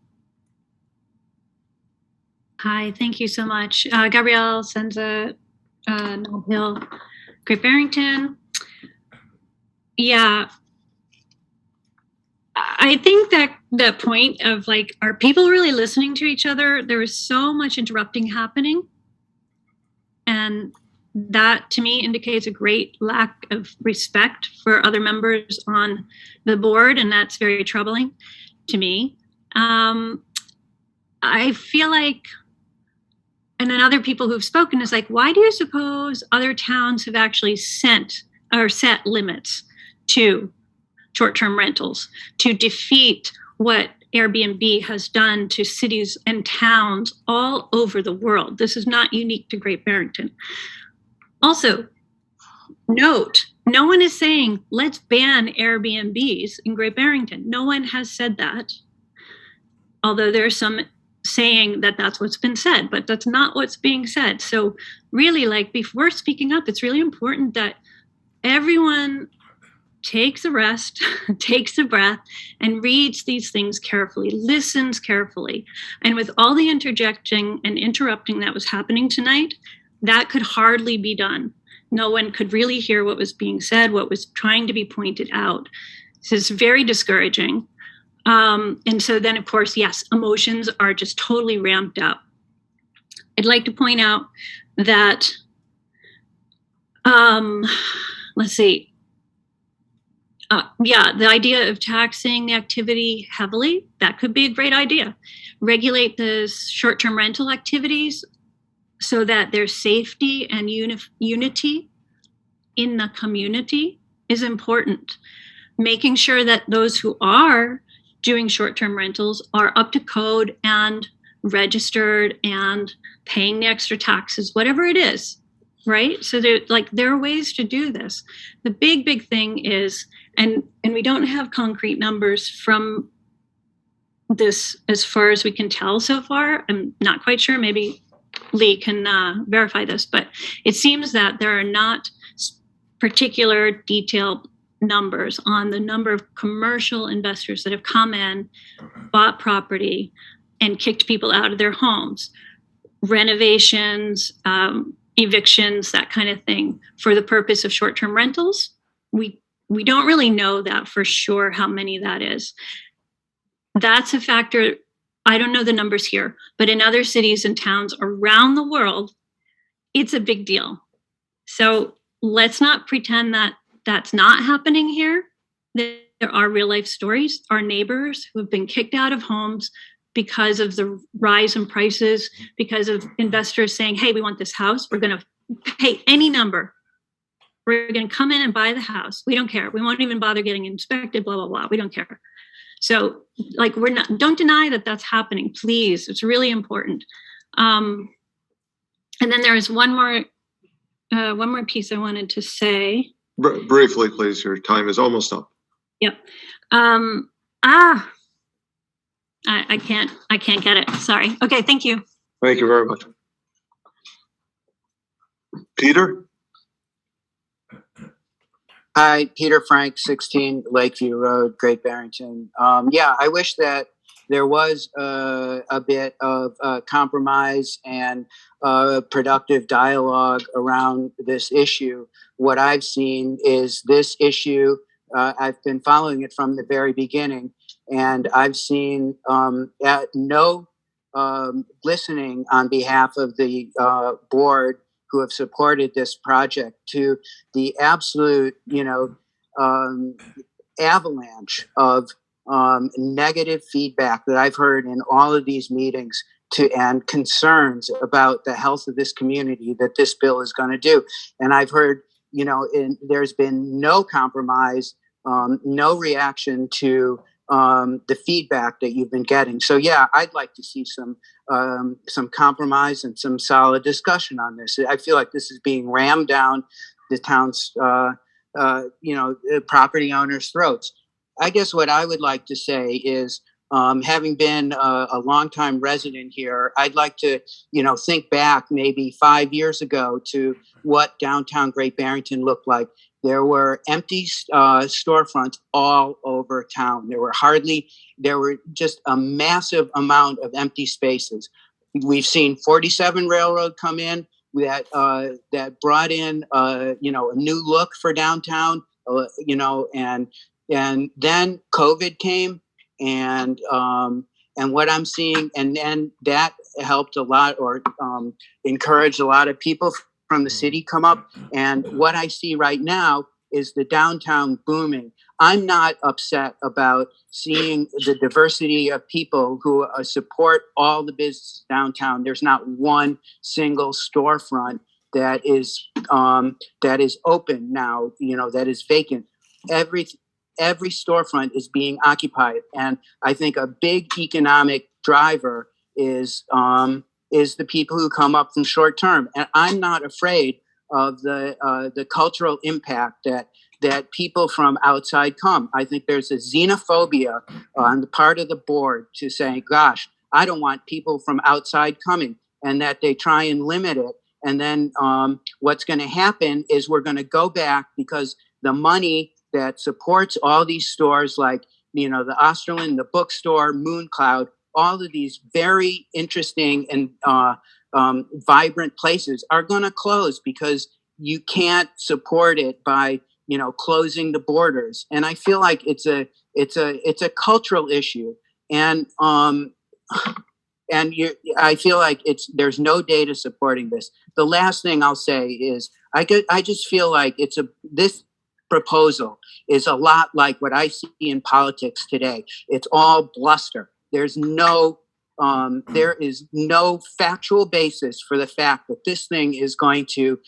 Hi, thank you so much. Gabrielle Senza, Nob Hill, Great Barrington. Yeah, I think that the point of like, are people really listening to each other? There is so much interrupting happening. And that to me indicates a great lack of respect for other members on the board. And that's very troubling to me. I feel like, and then other people who've spoken is like, why do you suppose other towns have actually set limits to short-term rentals to defeat what Airbnb has done to cities and towns all over the world? This is not unique to Great Barrington. Also, note, no one is saying, let's ban Airbnbs in Great Barrington. No one has said that. Although there's some saying that that's what's been said, but that's not what's being said. So really, like, before speaking up, it's really important that everyone takes a rest, takes a breath, and reads these things carefully, listens carefully. And with all the interjecting and interrupting that was happening tonight, that could hardly be done. No one could really hear what was being said, what was trying to be pointed out. So it's very discouraging. And so then, of course, yes, emotions are just totally ramped up. I'd like to point out that, let's see. The idea of taxing the activity heavily, that could be a great idea. Regulate the short-term rental activities so that there's safety and unity in the community is important. Making sure that those who are doing short-term rentals are up to code and registered and paying the extra taxes, whatever it is, right? So there are ways to do this. The big thing is, and we don't have concrete numbers from this as far as we can tell so far. I'm not quite sure. Maybe Lee can verify this, but it seems that there are not particular detailed numbers on the number of commercial investors that have come in, bought property, and kicked people out of their homes, renovations, evictions, that kind of thing, for the purpose of short-term rentals. We don't really know that for sure, how many that is. That's a factor. I don't know the numbers here, but in other cities and towns around the world, it's a big deal. So let's not pretend that that's not happening here. There are real life stories. Our neighbors who have been kicked out of homes because of the rise in prices, because of investors saying, hey, we want this house. We're going to pay any number. We're going to come in and buy the house. We don't care. We won't even bother getting inspected, blah, blah, blah. We don't care. So don't deny that that's happening, please. It's really important. And then there's one more piece I wanted to say. Briefly, please. Your time is almost up. Yep. I can't get it. Sorry. Okay. Thank you. Thank you very much. Peter? Hi, Peter Frank, 16 Lakeview Road, Great Barrington. I wish that there was a bit of compromise and productive dialogue around this issue. What I've seen is this issue, I've been following it from the very beginning, and I've seen no listening on behalf of the board who have supported this project, to the absolute, avalanche of negative feedback that I've heard in all of these meetings and concerns about the health of this community that this bill is going to do. And I've heard, there's been no compromise, no reaction to the feedback that you've been getting. So yeah, I'd like to see some compromise and some solid discussion on this. I feel like this is being rammed down the town's, property owners' throats. I guess what I would like to say is, having been a longtime resident here, I'd like to, think back maybe 5 years ago to what downtown Great Barrington looked like. There were empty storefronts all over town. There were just a massive amount of empty spaces. We've seen 47 Railroad come in that brought in, a new look for downtown, and then COVID came, and what I'm seeing, and then that helped a lot, or encouraged a lot of people from the city come up. And what I see right now is the downtown booming. I'm not upset about seeing the diversity of people who support all the business downtown. There's not one single storefront that is open now, that is vacant. Every storefront is being occupied. And I think a big economic driver is the people who come up from short term. And I'm not afraid of the cultural impact that people from outside come. I think there's a xenophobia on the part of the board to say, gosh, I don't want people from outside coming, and that they try and limit it. And then what's going to happen is we're going to go back, because the money that supports all these stores like, the Osterlin, the bookstore, Mooncloud, all of these very interesting and vibrant places are going to close, because you can't support it by, closing the borders. And I feel like it's a cultural issue. And I feel like there's no data supporting this. The last thing I'll say is I just feel like this proposal is a lot like what I see in politics today. It's all bluster. There is no factual basis for the fact that this thing is going to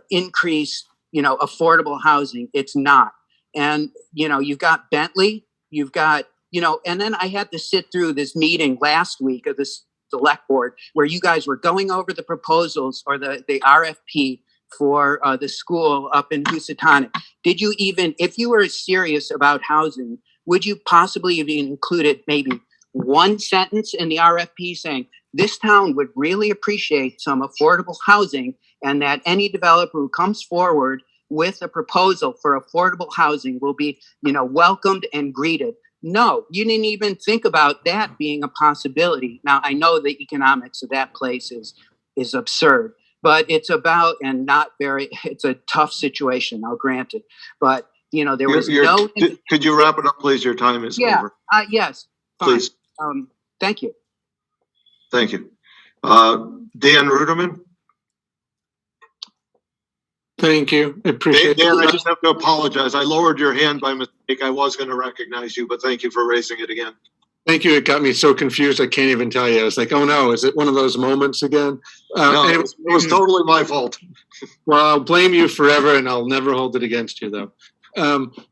increase, affordable housing. It's not. And, you've got Bentley, you've got, and then I had to sit through this meeting last week of the select board where you guys were going over the proposals or the RFP for the school up in Housatonic. Did you even, if you were serious about housing, would you possibly have included maybe one sentence in the RFP saying this town would really appreciate some affordable housing, and that any developer who comes forward with a proposal for affordable housing will be, welcomed and greeted? No, you didn't even think about that being a possibility. Now, I know the economics of that place is absurd, but it's about, and not very, it's a tough situation, I'll grant it. But, there was no... Could you wrap it up, please? Your time is over. Yes. Fine. Please. Thank you. Thank you. Dan Ruderman? Thank you. I appreciate Dan, it. I just have to apologize. I lowered your hand by mistake. I was going to recognize you, but thank you for raising it again. Thank you. It got me so confused. I can't even tell you. I was like, oh no, is it one of those moments again? No, it was totally my fault. Well, I'll blame you forever and I'll never hold it against you though.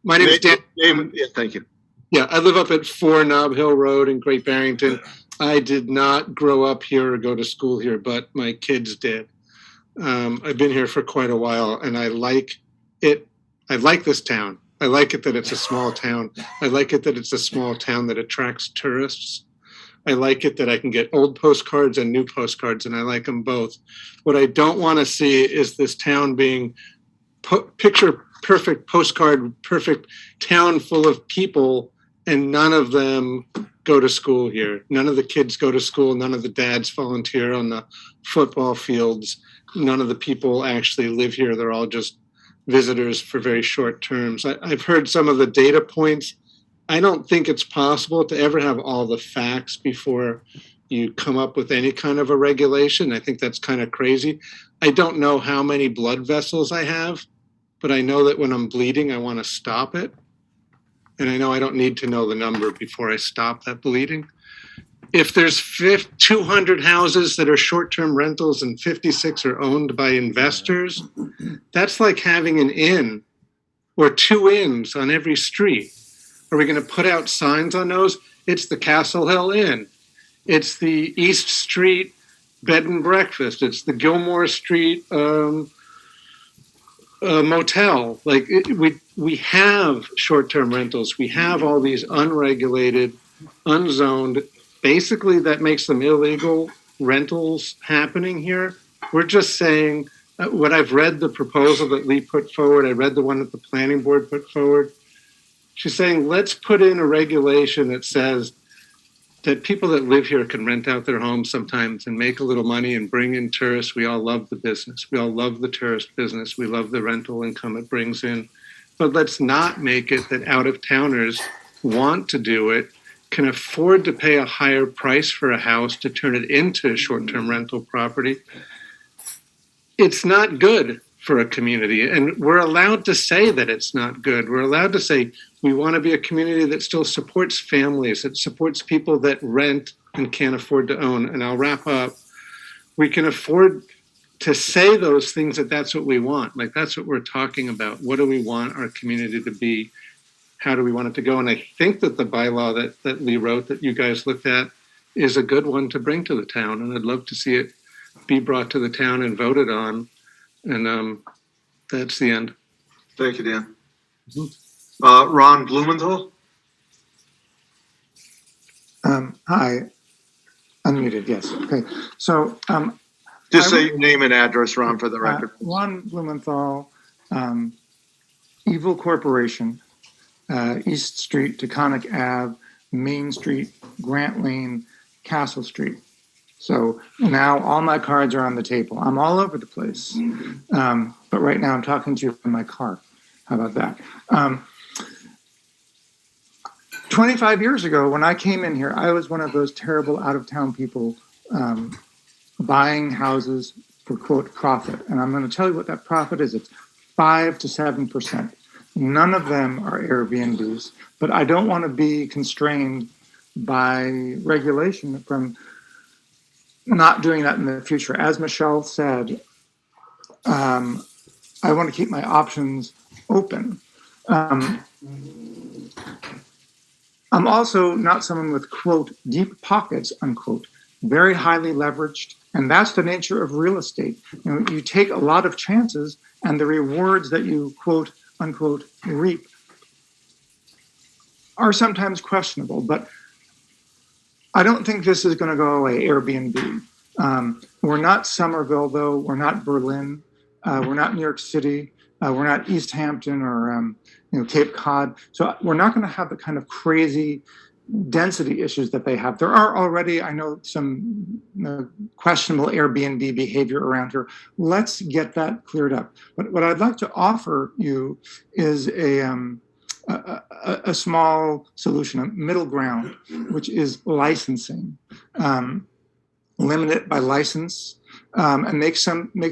My name is Dan. Yeah, thank you. Yeah, I live up at 4 Nob Hill Road in Great Barrington. I did not grow up here or go to school here, but my kids did. I've been here for quite a while and I like it. I like this town. I like it that it's a small town. I like it that it's a small town that attracts tourists. I like it that I can get old postcards and new postcards, and I like them both. What I don't want to see is this town being picture perfect, postcard perfect town full of people, and none of them go to school here. None of the kids go to school. None of the dads volunteer on the football fields. None of the people actually live here. They're all just visitors for very short terms. I've heard some of the data points. I don't think it's possible to ever have all the facts before you come up with any kind of a regulation. I think that's kind of crazy. I don't know how many blood vessels I have, but I know that when I'm bleeding, I want to stop it. And I know I don't need to know the number before I stop that bleeding. If there's 200 houses that are short-term rentals and 56 are owned by investors, that's like having an inn or 2 inns on every street. Are we going to put out signs on those? It's the Castle Hill Inn. It's the East Street Bed and Breakfast. It's the Gilmore Street motel. We have short-term rentals. We have all these unregulated, unzoned. Basically, that makes them illegal rentals happening here. We're just saying, when I've read the proposal that Lee put forward, I read the one that the planning board put forward. She's saying, let's put in a regulation that says that people that live here can rent out their homes sometimes and make a little money and bring in tourists. We all love the business. We all love the tourist business. We love the rental income it brings in. But let's not make it that out-of-towners want to do it, can afford to pay a higher price for a house to turn it into a short-term rental property. It's not good for a community, and we're allowed to say that it's not good. We're allowed to say we want to be a community that still supports families, that supports people that rent and can't afford to own. And I'll wrap up. We can afford to say those things, that's what we want. Like, that's what we're talking about. What do we want our community to be? How do we want it to go? And I think that the bylaw that Lee wrote, that you guys looked at, is a good one to bring to the town. And I'd love to see it be brought to the town and voted on. And that's the end. Thank you, Dan. Ron Blumenthal? Hi. Unmuted, yes. Okay. So just say your name and address, Ron, for the record. Ron Blumenthal, Evil Corporation, East Street, Taconic Ave, Main Street, Grant Lane, Castle Street. So now all my cards are on the table. I'm all over the place. But right now I'm talking to you from my car. How about that? 25 years ago, when I came in here, I was one of those terrible out-of-town people buying houses for, quote, profit. And I'm going to tell you what that profit is. It's 5 to 7%. None of them are Airbnbs. But I don't want to be constrained by regulation from not doing that in the future. As Michelle said, I want to keep my options open. I'm also not someone with, quote, deep pockets, unquote, very highly leveraged. And that's the nature of real estate. You take a lot of chances, and the rewards that you, quote, unquote, reap are sometimes questionable. But I don't think this is going to go away, Airbnb. We're not Somerville, though. We're not Berlin. We're not New York City. We're not East Hampton or Cape Cod. So we're not going to have the kind of crazy density issues that they have. There are already, I know, some questionable Airbnb behavior around here. Let's get that cleared up. But what I'd like to offer you is a small solution, a middle ground, which is licensing. Limit it by license, and make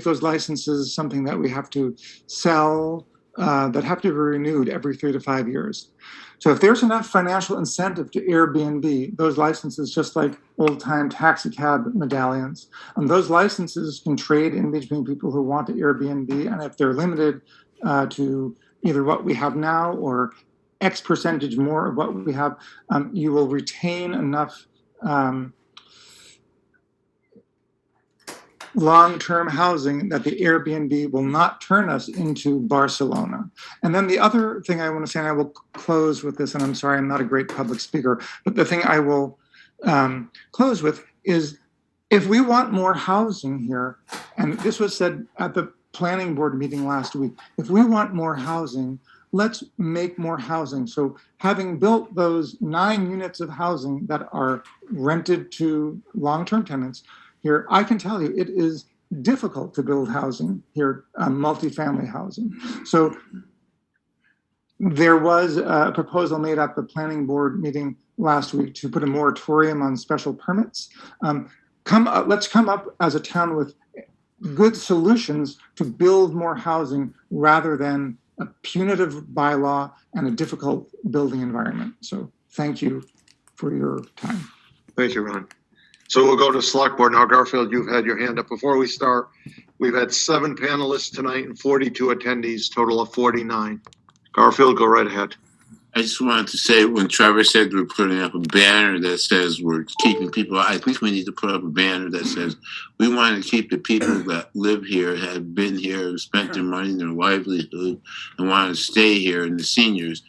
those licenses something that we have to sell, that have to be renewed every 3 to 5 years. So if there's enough financial incentive to Airbnb, those licenses, just like old-time taxi cab medallions, and those licenses can trade in between people who want to Airbnb, and if they're limited to either what we have now or X percentage more of what we have, you will retain enough long-term housing that the Airbnb will not turn us into Barcelona. And then the other thing I want to say, and I will close with this, and I'm sorry, I'm not a great public speaker, but the thing I will close with is, if we want more housing here, and this was said at the planning board meeting last week, if we want more housing, let's make more housing. So having built those 9 units of housing that are rented to long-term tenants, here, I can tell you it is difficult to build housing here, multifamily housing. So there was a proposal made at the planning board meeting last week to put a moratorium on special permits. Let's come up as a town with good solutions to build more housing rather than a punitive bylaw and a difficult building environment. So thank you for your time. Thank you, Ron. So we'll go to select board now. Garfield, you've had your hand up. Before we start, we've had 7 panelists tonight and 42 attendees, total of 49. Garfield, go right ahead. I just wanted to say, when Trevor said we're putting up a banner that says we're keeping people, I think we need to put up a banner that says we want to keep the people that live here, have been here, have spent their money, their livelihood, and want to stay here, and the seniors.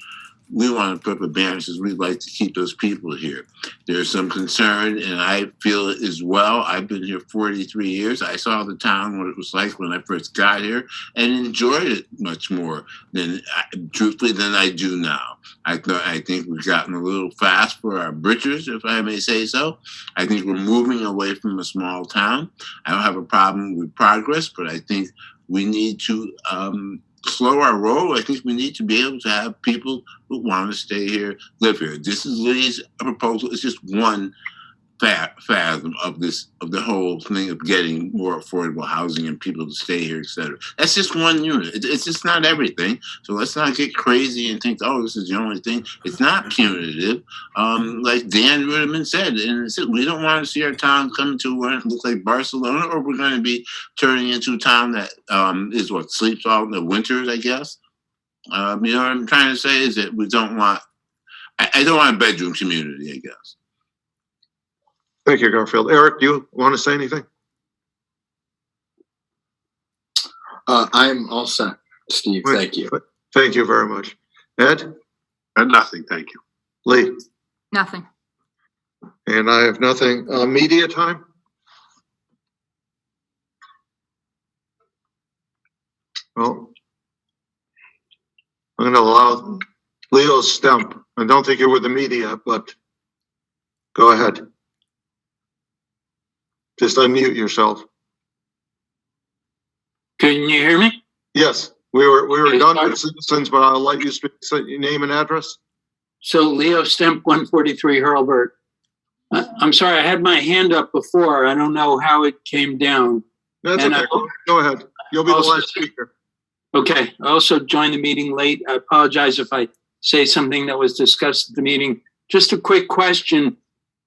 We want to put up a banner that says we'd like to keep those people here. There's some concern, and I feel it as well. I've been here 43 years. I saw the town, what it was like when I first got here, and enjoyed it much more truthfully, than I do now. I think we've gotten a little fast for our britches, if I may say so. I think we're moving away from a small town. I don't have a problem with progress, but I think we need to slow our roll. I think we need to be able to have people who want to stay here, live here. This is Lee's proposal. It's just one fathom of the whole thing of getting more affordable housing and people to stay here, etc. That's just one unit. It's just not everything. So let's not get crazy and think, oh, this is the only thing. It's not punitive. Like Dan Ruderman said, and we don't want to see our town come to where it looks like Barcelona, or we're going to be turning into a town that is what sleeps all in the winters, I guess. You know what I'm trying to say is that we don't want. I don't want a bedroom community, I guess. Thank you, Garfield. Eric, do you want to say anything? I'm all set, Steve. Thank you. Thank you very much. Ed? Nothing, thank you. Lee? Nothing. And I have nothing. Media time? Well, I'm going to allow Leo Stemp. I don't think you're with the media, but go ahead. Just unmute yourself. Can you hear me? Yes, we were done with citizens, but I'll let you speak your name and address. So Leo Stemp, 143 Hurlburt. I'm sorry, I had my hand up before. I don't know how it came down. That's okay. Go ahead. You'll be the last speaker. Okay. I also joined the meeting late. I apologize if I say something that was discussed at the meeting. Just a quick question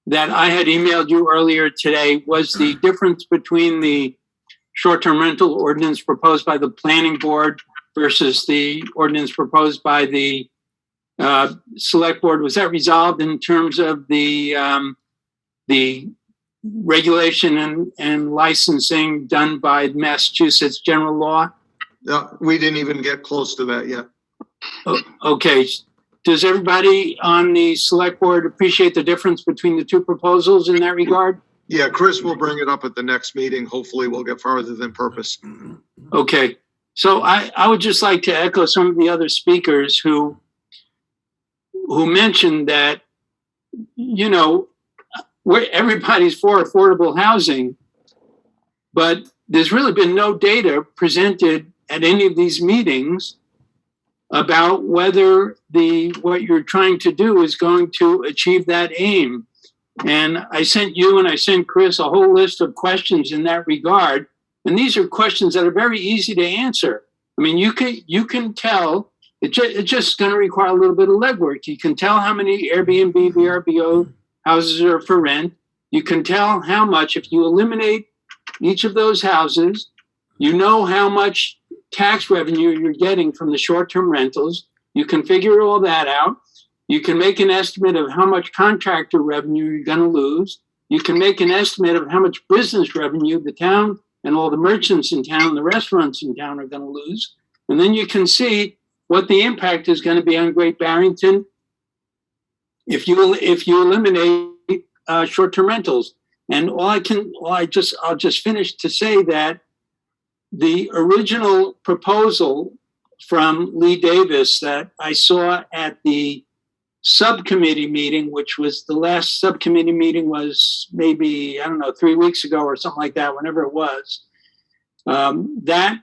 that I had emailed you earlier today was the difference between the short-term rental ordinance proposed by the planning board versus the ordinance proposed by the select board, was that resolved in terms of the regulation and licensing done by Massachusetts general law? No, we didn't even get close to that yet. Okay. Does everybody on the select board appreciate the difference between the two proposals in that regard? Yeah, Chris will bring it up at the next meeting. Hopefully we'll get farther than purpose. Okay. So I would just like to echo some of the other speakers who mentioned that, you know, everybody's for affordable housing, but there's really been no data presented at any of these meetings about whether what you're trying to do is going to achieve that aim. And I sent you and I sent Chris a whole list of questions in that regard. And these are questions that are very easy to answer. I mean, you can tell, it's just going to require a little bit of legwork. You can tell how many Airbnb, VRBO houses are for rent. You can tell how much, if you eliminate each of those houses, you know how much tax revenue you're getting from the short-term rentals. You can figure all that out. You can make an estimate of how much contractor revenue you're going to lose. You can make an estimate of how much business revenue the town and all the merchants in town, the restaurants in town are going to lose. And then you can see what the impact is going to be on Great Barrington if you eliminate short-term rentals. And I'll just finish to say that the original proposal from Lee Davis that I saw at the subcommittee meeting, which was the last subcommittee meeting was maybe, 3 weeks ago or something like that, whenever it was, that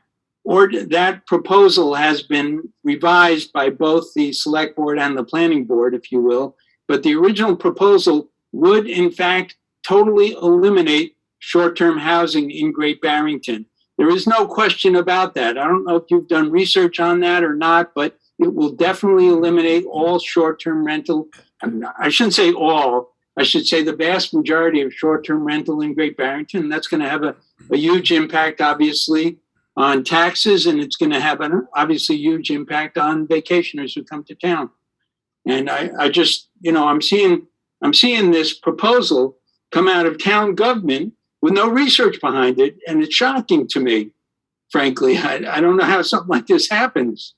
proposal has been revised by both the select board and the planning board, if you will. But the original proposal would, in fact, totally eliminate short-term housing in Great Barrington. There is no question about that. I don't know if you've done research on that or not, but it will definitely eliminate all short-term rental. I shouldn't say all. I should say the vast majority of short-term rental in Great Barrington. That's going to have a huge impact, obviously, on taxes, and it's going to have an obviously huge impact on vacationers who come to town. And I just, I'm seeing this proposal come out of town government with no research behind it, and it's shocking to me, frankly. I don't know how something like this happens,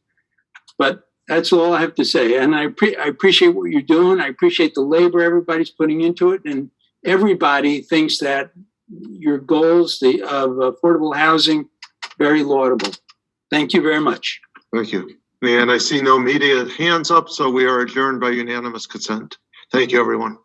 but that's all I have to say. And I appreciate what you're doing. I appreciate the labor everybody's putting into it, and everybody thinks that your goals of affordable housing, very laudable. Thank you very much. Thank you. And I see no media hands up, so we are adjourned by unanimous consent. Thank you, everyone.